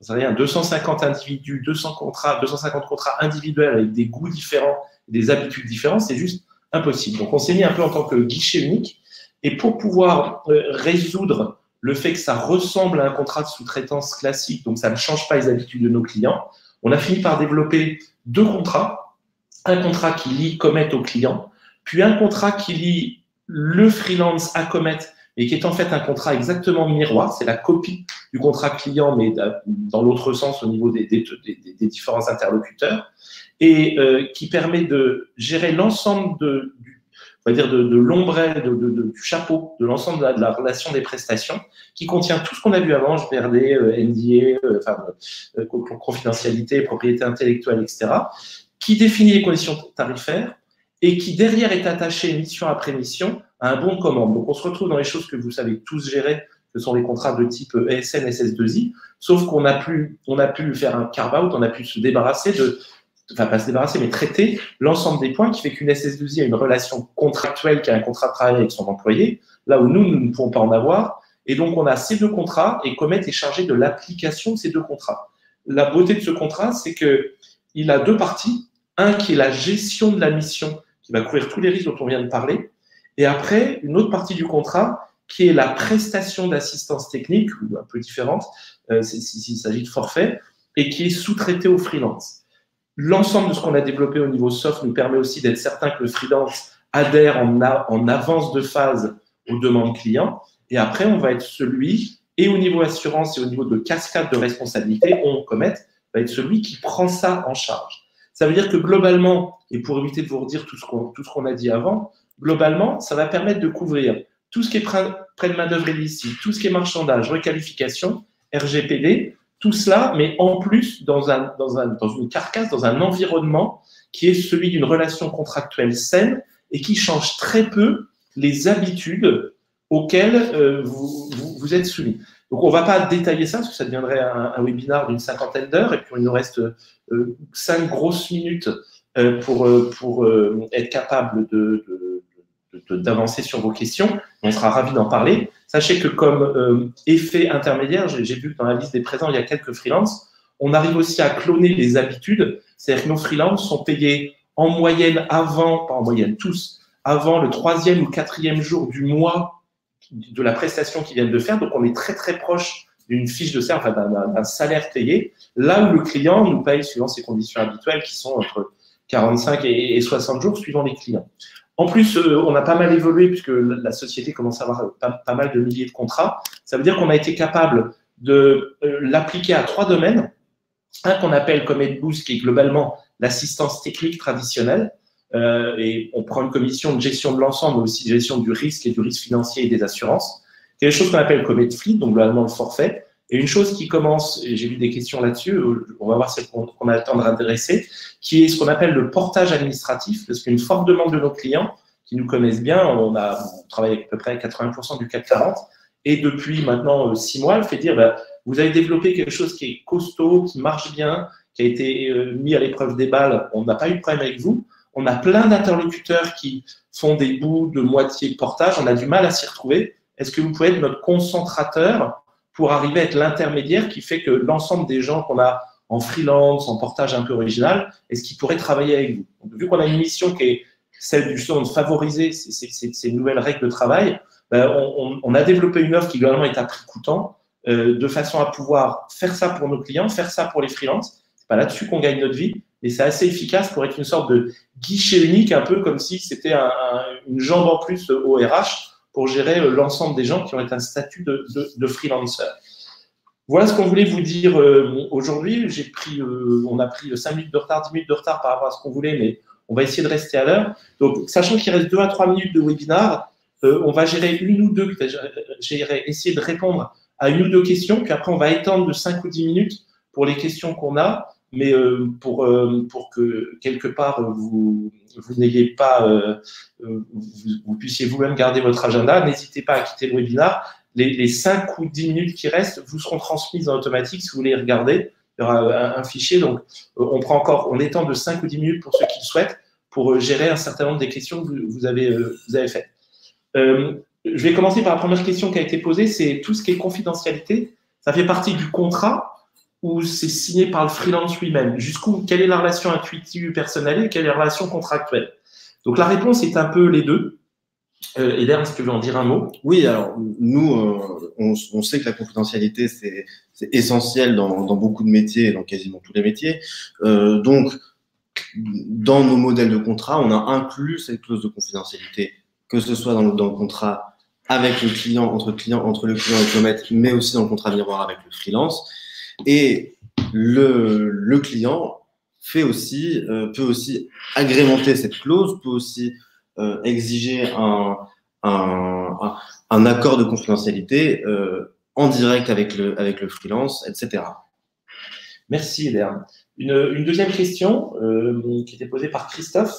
250 individus, 250 contrats individuels avec des goûts différents, des habitudes différentes, c'est juste impossible. Donc, on s'est mis un peu en tant que guichet unique. Et pour pouvoir résoudre le fait que ça ressemble à un contrat de sous-traitance classique, donc ça ne change pas les habitudes de nos clients, on a fini par développer 2 contrats. Un contrat qui lie Comet au client, puis un contrat qui lie le freelance à Comet, et qui est en fait un contrat exactement miroir. C'est la copie du contrat client, mais dans l'autre sens au niveau des différents interlocuteurs, et qui permet de gérer l'ensemble de l'ombrelle, du chapeau, de l'ensemble de la relation des prestations, qui contient tout ce qu'on a vu avant, JPRD, NDA, confidentialité, propriété intellectuelle, etc., qui définit les conditions tarifaires et qui derrière est attaché mission après mission à un bon de commande. Donc on se retrouve dans les choses que vous savez tous gérer, ce sont les contrats de type ESN, SS2I, sauf qu'on a pu faire un carve-out, on a pu se débarrasser enfin pas se débarrasser, mais traiter l'ensemble des points qui fait qu'une SS2I a une relation contractuelle, qui a un contrat de travail avec son employé, là où nous ne pouvons pas en avoir. Et donc on a ces deux contrats et Comet est chargé de l'application de ces deux contrats. La beauté de ce contrat, c'est qu'il a deux parties. Un qui est la gestion de la mission, qui va couvrir tous les risques dont on vient de parler. Et après, une autre partie du contrat qui est la prestation d'assistance technique, ou un peu différente, s'il s'agit de forfait, et qui est sous-traité au freelance. L'ensemble de ce qu'on a développé au niveau soft nous permet aussi d'être certain que le freelance adhère en avance de phase aux demandes clients. Et après, on va être celui, et au niveau assurance et au niveau de cascade de responsabilité, on Comet va être celui qui prend ça en charge. Ça veut dire que globalement, et pour éviter de vous redire tout ce qu'on a dit avant, globalement, ça va permettre de couvrir tout ce qui est prêt de main-d'œuvre illicite, tout ce qui est marchandage, requalification, RGPD, tout cela, mais en plus dans une carcasse, dans un environnement qui est celui d'une relation contractuelle saine et qui change très peu les habitudes auxquelles vous êtes soumis. Donc, on ne va pas détailler ça, parce que ça deviendrait un webinaire d'une 50aine d'heures, et puis il nous reste 5 grosses minutes pour être capable d'avancer sur vos questions. On sera ravis d'en parler. Sachez que comme effet intermédiaire, j'ai vu que dans la liste des présents, il y a quelques freelances, on arrive aussi à cloner les habitudes, c'est-à-dire que nos freelances sont payés en moyenne avant, pas en moyenne tous, avant le 3e ou 4e jour du mois de la prestation qu'ils viennent de faire. Donc, on est très, très proche d'une fiche de salaire, enfin d'un salaire payé, là où le client nous paye suivant ses conditions habituelles qui sont entre 45 et 60 jours suivant les clients. En plus, on a pas mal évolué puisque la société commence à avoir pas mal de milliers de contrats. Ça veut dire qu'on a été capable de l'appliquer à 3 domaines. Un qu'on appelle Comet Boost, qui est globalement l'assistance technique traditionnelle. Et on prend une commission de gestion de l'ensemble, mais aussi de gestion du risque et du risque financier et des assurances. Il y a des choses qu'on appelle Comet Fleet, donc globalement le forfait. Et une chose qui commence, et j'ai vu des questions là-dessus, on va voir celle qu'on a le temps de redresser, qui est ce qu'on appelle le portage administratif, parce qu'une forte demande de nos clients, qui nous connaissent bien, on travaille avec à peu près 80% du CAC 40, et depuis maintenant 6 mois, elle fait dire, vous avez développé quelque chose qui est costaud, qui marche bien, qui a été mis à l'épreuve des balles, on n'a pas eu de problème avec vous. On a plein d'interlocuteurs qui font des bouts de moitié portage, on a du mal à s'y retrouver. Est-ce que vous pouvez être notre concentrateur pour arriver à être l'intermédiaire qui fait que l'ensemble des gens qu'on a en freelance, en portage un peu original, est-ce qu'ils pourraient travailler avec vous? Donc, vu qu'on a une mission qui est celle justement de favoriser ces nouvelles règles de travail, on a développé une offre qui globalement est à prix coûtant, de façon à pouvoir faire ça pour nos clients, faire ça pour les freelances. C'est pas là-dessus qu'on gagne notre vie, mais c'est assez efficace pour être une sorte de guichet unique, un peu comme si c'était une jambe en plus au RH pour gérer l'ensemble des gens qui ont un statut de freelancer. Voilà ce qu'on voulait vous dire aujourd'hui. On a pris 5 minutes de retard, 10 minutes de retard par rapport à ce qu'on voulait, mais on va essayer de rester à l'heure. Donc, sachant qu'il reste 2 à 3 minutes de webinaire, on va gérer une ou deux, essayer de répondre à une ou deux questions, puis après on va étendre de 5 ou 10 minutes pour les questions qu'on a, mais pour que quelque part vous n'ayez pas, vous puissiez vous-même garder votre agenda, n'hésitez pas à quitter le webinaire. Les 5 ou 10 minutes qui restent vous seront transmises en automatique si vous voulez regarder. Il y aura un fichier, donc on étend de 5 ou 10 minutes pour ceux qui le souhaitent, pour gérer un certain nombre des questions que vous avez faites. Je vais commencer par la première question qui a été posée, c'est tout ce qui est confidentialité. Ça fait partie du contrat ou c'est signé par le freelance lui-même? Quelle est la relation intuitive personnelle et quelle est la relation contractuelle? Donc la réponse est un peu les deux. Eder, est-ce que tu veux en dire un mot? Oui, alors nous, on sait que la confidentialité, c'est essentiel dans beaucoup de métiers et dans quasiment tous les métiers. Donc, dans nos modèles de contrat, on a inclus cette clause de confidentialité, que ce soit dans le contrat avec le client, entre le client et Comet, mais aussi dans le contrat miroir avec le freelance. Et le client peut aussi agrémenter cette clause, peut aussi exiger un accord de confidentialité en direct avec le freelance, etc. Merci, Eder. Une deuxième question qui était posée par Christophe.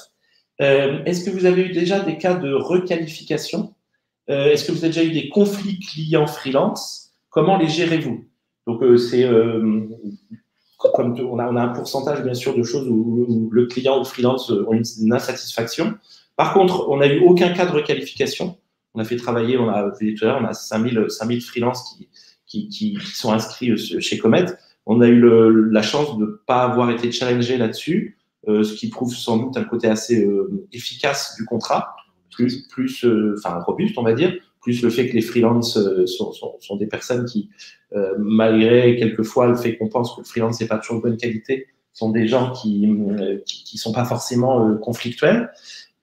Est-ce que vous avez eu déjà des cas de requalification? Est-ce que vous avez déjà eu des conflits clients freelance? Comment les gérez-vous? Donc, comme on a un pourcentage, bien sûr, de choses où le client ou le freelance ont une insatisfaction. Par contre, on n'a eu aucun cas de requalification. On a fait travailler, on a vu tout à l'heure, on a 5000 freelances qui sont inscrits chez Comet. On a eu la chance de ne pas avoir été challengé là-dessus, ce qui prouve sans doute un côté assez efficace du contrat, plus robuste, on va dire, plus le fait que les freelances sont des personnes qui, malgré quelquefois le fait qu'on pense que le freelance n'est pas toujours de bonne qualité, sont des gens qui sont pas forcément conflictuels.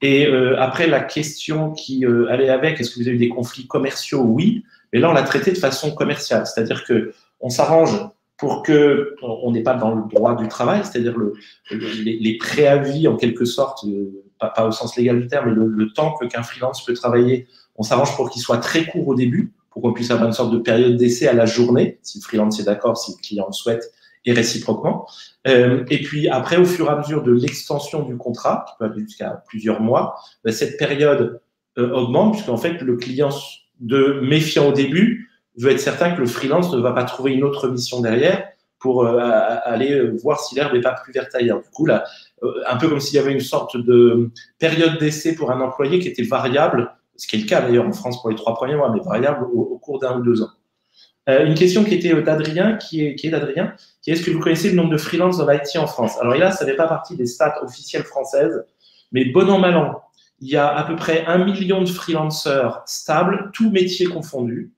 Et après, la question qui allait avec, est-ce que vous avez eu des conflits commerciaux? Oui, mais là, on l'a traité de façon commerciale, c'est-à-dire que on s'arrange pour que on n'est pas dans le droit du travail, c'est-à-dire les préavis en quelque sorte, pas au sens légal du terme, mais le temps qu'un freelance peut travailler, on s'arrange pour qu'il soit très court au début, pour qu'on puisse avoir une sorte de période d'essai à la journée, si le freelance est d'accord, si le client le souhaite, et réciproquement. Et puis après, au fur et à mesure de l'extension du contrat, qui peut aller jusqu'à plusieurs mois, cette période augmente, puisqu'en fait, le client de méfiant au début veut être certain que le freelance ne va pas trouver une autre mission derrière pour aller voir si l'herbe n'est pas plus verte ailleurs. Du coup, là, un peu comme s'il y avait une sorte de période d'essai pour un employé qui était variable, ce qui est le cas d'ailleurs en France pour les 3 premiers mois, mais variable au cours d'1 ou 2 ans. Une question qui était d'Adrien, qui est est-ce que vous connaissez le nombre de freelances dans l'IT en France? Alors là, ça n'est pas partie des stats officielles françaises, mais bon an, mal an, il y a à peu près 1 million de freelanceurs stables, tous métiers confondus,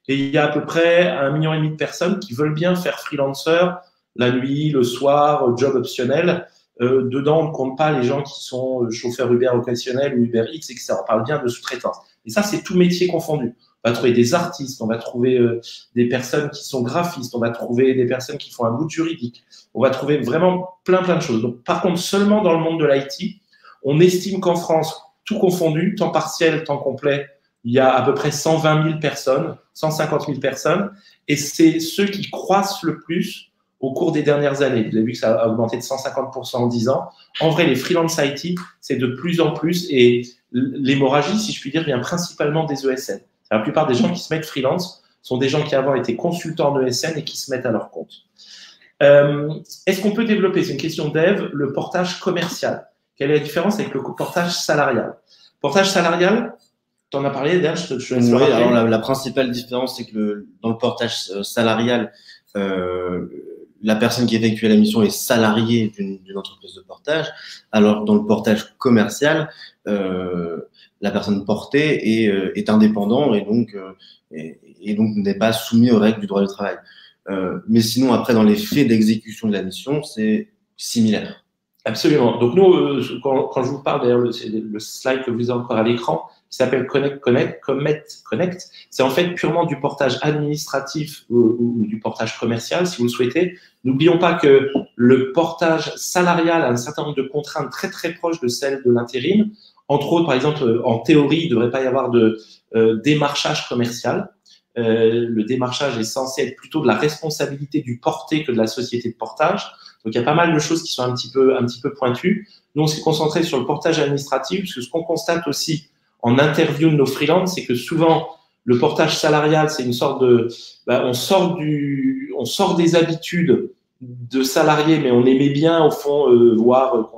et il y a à peu près 1,5 million de personnes qui veulent bien faire freelancer la nuit, le soir, job optionnel. Dedans, on ne compte pas les gens qui sont chauffeurs Uber occasionnels ou Uber X, etc. On parle bien de sous-traitance. Et ça, c'est tout métier confondu. On va trouver des artistes, on va trouver des personnes qui sont graphistes, on va trouver des personnes qui font un bout juridique, on va trouver vraiment plein de choses. Donc, par contre, seulement dans le monde de l'IT, on estime qu'en France, tout confondu, temps partiel, temps complet, il y a à peu près 120 000 personnes, 150 000 personnes, et c'est ceux qui croissent le plus au cours des dernières années. Vous avez vu que ça a augmenté de 150% en 10 ans. En vrai, les freelance IT, c'est de plus en plus, et l'hémorragie, si je puis dire, vient principalement des ESN. La plupart des gens qui se mettent freelance sont des gens qui avant étaient consultants en ESN et qui se mettent à leur compte. Est-ce qu'on peut développer, c'est une question d'Ève, le portage commercial? Quelle est la différence avec le portage salarial? Portage salarial, tu en as parlé, Dan, je te laisse le rappeler. Alors la principale différence, c'est que dans le portage salarial, la personne qui effectue la mission est salariée d'une entreprise de portage, alors dans le portage commercial, la personne portée est indépendant et donc n'est pas soumis aux règles du droit du travail. Mais sinon, après, dans les faits d'exécution de la mission, c'est similaire. Absolument. Donc nous, quand je vous parle, d'ailleurs, c'est le slide que vous avez encore à l'écran, qui s'appelle Connect, c'est en fait purement du portage administratif ou du portage commercial, si vous le souhaitez. N'oublions pas que le portage salarial a un certain nombre de contraintes très très proches de celles de l'intérim. Entre autres, par exemple, en théorie, il ne devrait pas y avoir de démarchage commercial. Le démarchage est censé être plutôt de la responsabilité du porté que de la société de portage. Donc, il y a pas mal de choses qui sont un petit peu pointues. Nous, on s'est concentré sur le portage administratif, parce que ce qu'on constate aussi en interview de nos freelances, c'est que souvent, le portage salarial, c'est une sorte de… on sort des habitudes de salariés, mais on aimait bien, au fond, voir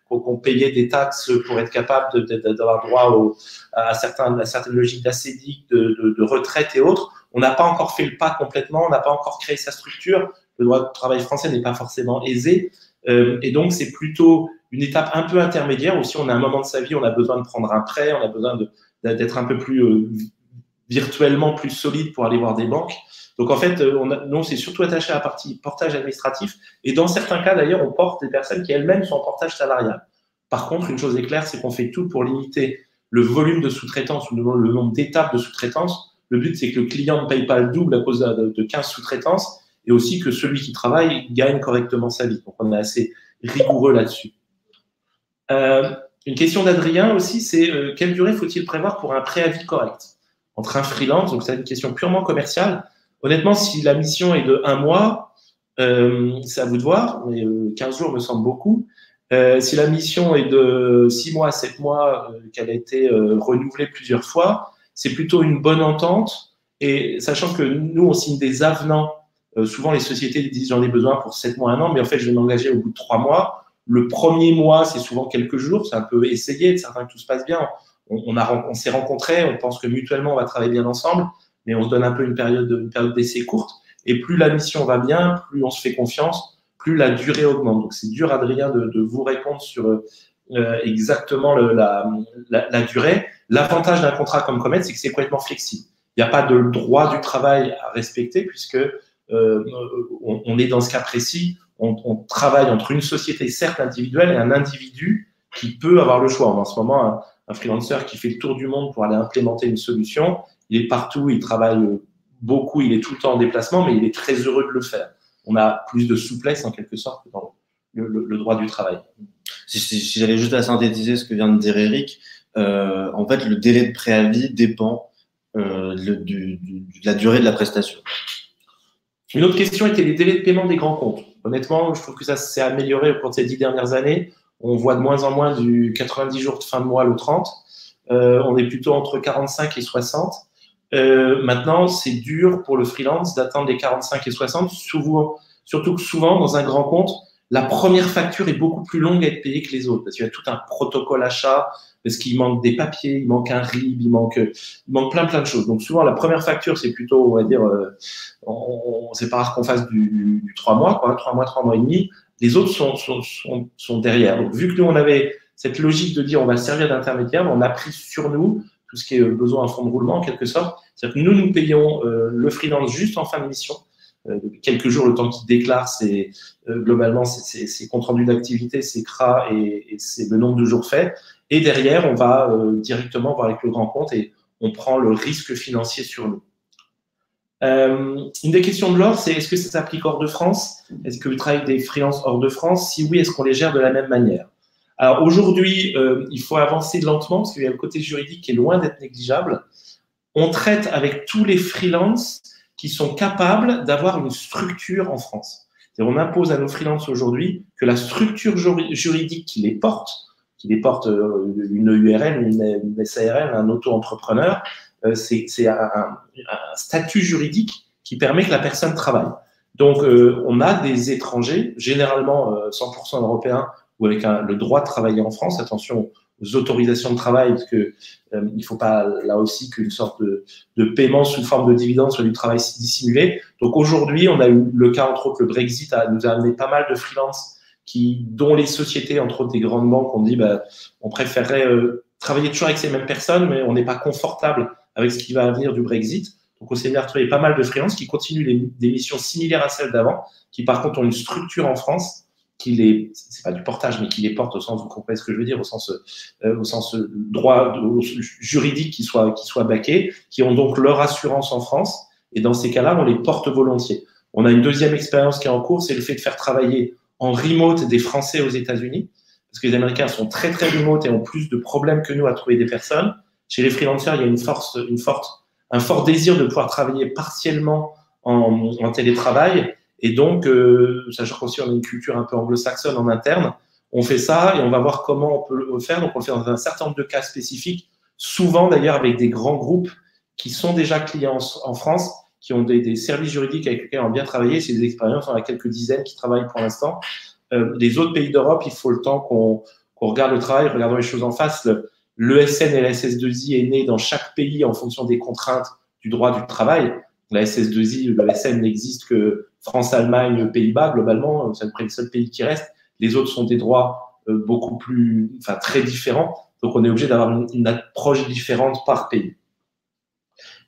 qu'on payait des taxes pour être capable d'avoir droit à certaines logiques d'assédic, de retraite et autres. On n'a pas encore fait le pas complètement, on n'a pas encore créé sa structure. Le droit du travail français n'est pas forcément aisé. Et donc, c'est plutôt une étape un peu intermédiaire. Aussi, on a un moment de sa vie, on a besoin de prendre un prêt, on a besoin d'être un peu plus virtuellement plus solide pour aller voir des banques. Donc, en fait, nous, on s'est surtout attaché à la partie portage administratif. Et dans certains cas, d'ailleurs, on porte des personnes qui elles-mêmes sont en portage salarial. Par contre, une chose est claire, c'est qu'on fait tout pour limiter le volume de sous-traitance ou le nombre d'étapes de sous-traitance. Le but, c'est que le client ne paye pas le double à cause de 15 sous-traitances et aussi que celui qui travaille gagne correctement sa vie. Donc, on est assez rigoureux là-dessus. Une question d'Adrien aussi, c'est quelle durée faut-il prévoir pour un préavis correct entre un freelance? Donc, c'est une question purement commerciale. Honnêtement, si la mission est de 1 mois, c'est à vous de voir, mais 15 jours me semble beaucoup. Si la mission est de 6 mois à 7 mois, qu'elle a été renouvelée plusieurs fois, c'est plutôt une bonne entente. Et sachant que nous, on signe des avenants, souvent les sociétés disent j'en ai besoin pour 7 mois, 1 an, mais en fait, je vais m'engager au bout de 3 mois. Le premier mois, c'est souvent quelques jours, c'est un peu essayé, être certain que tout se passe bien. On s'est rencontrés, on pense que mutuellement, on va travailler bien ensemble, mais on se donne un peu une période d'essai courte. Et plus la mission va bien, plus on se fait confiance, plus la durée augmente. Donc, c'est dur, Adrien, de vous répondre sur exactement la durée. L'avantage d'un contrat comme Comet, c'est que c'est complètement flexible. Il n'y a pas de droit du travail à respecter puisque on est dans ce cas précis, on travaille entre une société certes individuelle et un individu qui peut avoir le choix. En ce moment, un freelancer qui fait le tour du monde pour aller implémenter une solution, il est partout, il travaille beaucoup, il est tout le temps en déplacement, mais il est très heureux de le faire. On a plus de souplesse en quelque sorte dans le droit du travail. Si j'avais juste à synthétiser ce que vient de dire Eric, en fait, le délai de préavis dépend de la durée de la prestation. Une autre question était les délais de paiement des grands comptes. Honnêtement, je trouve que ça s'est amélioré au cours de ces 10 dernières années. On voit de moins en moins du 90 jours de fin de mois le 30. On est plutôt entre 45 et 60. Maintenant, c'est dur pour le freelance d'attendre les 45 et 60, surtout que souvent, dans un grand compte, la première facture est beaucoup plus longue à être payée que les autres, parce qu'il y a tout un protocole achat, parce qu'il manque des papiers, il manque un RIB, il manque plein de choses. Donc souvent, la première facture, c'est plutôt, on va dire, c'est pas rare qu'on fasse du 3 mois, quoi, 3 mois et demi. Les autres sont derrière. Donc vu que nous, on avait cette logique de dire on va servir d'intermédiaire, on a pris sur nous tout ce qui est besoin d'un fonds de roulement en quelque sorte. C'est-à-dire que nous payons le freelance juste en fin de mission. Quelques jours, le temps qu'il déclare globalement ses comptes rendus d'activité, ses CRA et c'est le nombre de jours faits. Et derrière, on va directement voir avec le grand compte et on prend le risque financier sur nous. Une des questions de Laure, c'est est-ce que ça s'applique hors de France? Est-ce que vous travaillez avec des freelances hors de France? Si oui, est-ce qu'on les gère de la même manière? Alors aujourd'hui, il faut avancer lentement parce qu'il y a le côté juridique qui est loin d'être négligeable. On traite avec tous les freelances qui sont capables d'avoir une structure en France. On impose à nos freelances aujourd'hui que la structure juridique qui les porte une URL, une SARL, un auto-entrepreneur, c'est un statut juridique qui permet que la personne travaille. Donc, on a des étrangers, généralement 100% européens, ou avec le droit de travailler en France. Attention aux autorisations de travail, parce que il ne faut pas là aussi qu'une sorte de paiement sous forme de dividende soit du travail dissimulé. Donc aujourd'hui, on a eu le cas, entre autres, le Brexit nous a amené pas mal de freelance dont les sociétés, entre autres des grandes banques, ont dit on préférerait travailler toujours avec ces mêmes personnes, mais on n'est pas confortable avec ce qui va venir du Brexit. Donc on s'est mis à retrouver pas mal de freelance qui continuent des missions similaires à celles d'avant, qui par contre ont une structure en France c'est pas du portage, mais qui les porte au sens, vous comprenez ce que je veux dire, au sens droit juridique qui soit baqué, qui ont donc leur assurance en France. Et dans ces cas-là, on les porte volontiers. On a une deuxième expérience qui est en cours, c'est le fait de faire travailler en remote des Français aux États-Unis, parce que les Américains sont très remote et ont plus de problèmes que nous à trouver des personnes. Chez les freelancers, il y a un fort désir de pouvoir travailler partiellement en télétravail. Et donc, sachant qu'aussi on a une culture un peu anglo-saxonne en interne, on fait ça et on va voir comment on peut le faire. Donc, on le fait dans un certain nombre de cas spécifiques, souvent d'ailleurs avec des grands groupes qui sont déjà clients en France, qui ont des services juridiques avec lesquels on a bien travaillé. C'est des expériences, on a quelques dizaines qui travaillent pour l'instant. Les autres pays d'Europe, il faut le temps qu'on regarde le travail, regardons les choses en face. L'ESN et la SS2I est né dans chaque pays en fonction des contraintes du droit du travail. La SS2I, l'ESN n'existe que France, Allemagne, Pays-Bas, globalement, c'est à peu près le seul pays qui reste. Les autres sont des droits très différents. Donc, on est obligé d'avoir une approche différente par pays.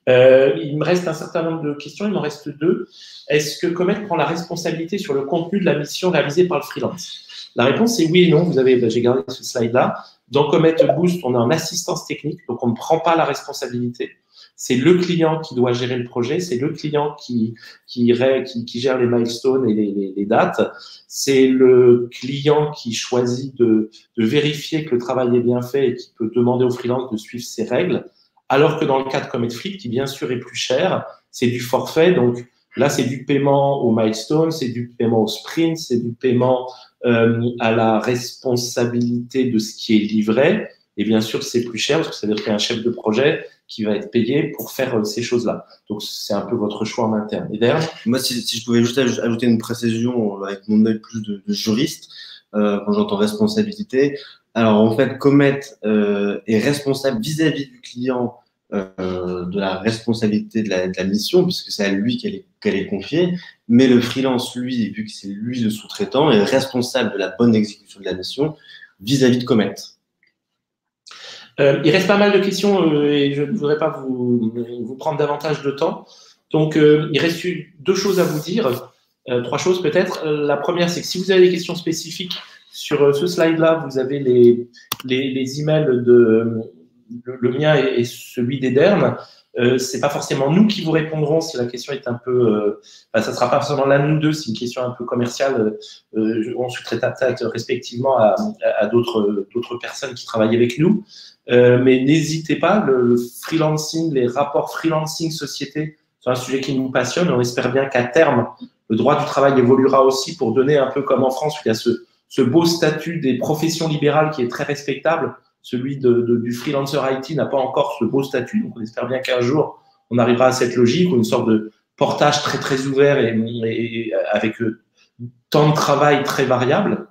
Il me reste un certain nombre de questions, il m'en reste 2. Est-ce que Comet prend la responsabilité sur le contenu de la mission réalisée par le freelance? La réponse est oui et non. J'ai gardé ce slide-là. Dans Comet Boost, on est en assistance technique, donc on ne prend pas la responsabilité. C'est le client qui doit gérer le projet, c'est le client qui gère les milestones et les dates. C'est le client qui choisit de vérifier que le travail est bien fait et qui peut demander au freelance de suivre ses règles. Alors que dans le cas de Comet Fleet, qui bien sûr est plus cher, c'est du forfait. Donc, Là, c'est du paiement au milestone, c'est du paiement au sprint, c'est du paiement à la responsabilité de ce qui est livré. Et bien sûr, c'est plus cher parce que ça veut dire qu'il y a un chef de projet qui va être payé pour faire ces choses-là. Donc, c'est un peu votre choix en interne. Et d'ailleurs, moi, si je pouvais juste ajouter une précision avec mon œil plus de juriste, quand j'entends responsabilité. Alors, en fait, Comet est responsable vis-à-vis du client de la responsabilité de la mission, puisque c'est à lui qu'elle est confiée. Mais le freelance, lui, vu que c'est lui le sous-traitant, est responsable de la bonne exécution de la mission vis-à-vis de Comet. Il reste pas mal de questions et je ne voudrais pas vous prendre davantage de temps. Donc, il reste deux choses à vous dire, trois choses peut-être. La première, c'est que si vous avez des questions spécifiques sur ce slide-là, vous avez les emails le mien et celui d'Edern. C'est pas forcément nous qui vous répondrons si la question est un peu. Ça sera pas forcément l'un de nous deux, c'est une question un peu commerciale. On sous-traite respectivement à d'autres personnes qui travaillent avec nous. Mais n'hésitez pas, le freelancing, les rapports freelancing société, c'est un sujet qui nous passionne. On espère bien qu'à terme, le droit du travail évoluera aussi pour donner un peu comme en France, où il y a ce beau statut des professions libérales qui est très respectable. Celui du freelancer IT n'a pas encore ce beau statut. Donc, on espère bien qu'un jour, on arrivera à cette logique, ou une sorte de portage très, très ouvert et avec temps de travail très variable.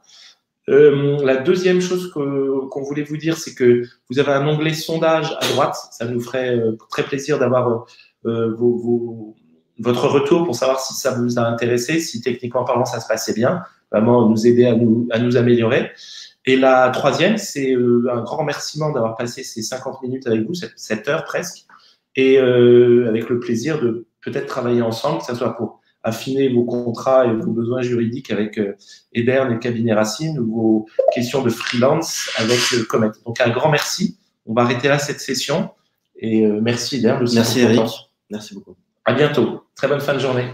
La deuxième chose qu'on voulait vous dire, c'est que vous avez un onglet sondage à droite. Ça nous ferait très plaisir d'avoir votre retour pour savoir si ça vous a intéressé, si techniquement parlant, ça se passait bien, vraiment nous aider à nous améliorer. Et la troisième, c'est un grand remerciement d'avoir passé ces 50 minutes avec vous, 7 heures presque, et avec le plaisir de peut-être travailler ensemble, que ce soit pour affiner vos contrats et vos besoins juridiques avec Edern et le cabinet Racine, ou vos questions de freelance avec Comet. Donc un grand merci. On va arrêter là cette session. Et merci Edern. Merci Eric. Merci beaucoup. À bientôt. Très bonne fin de journée.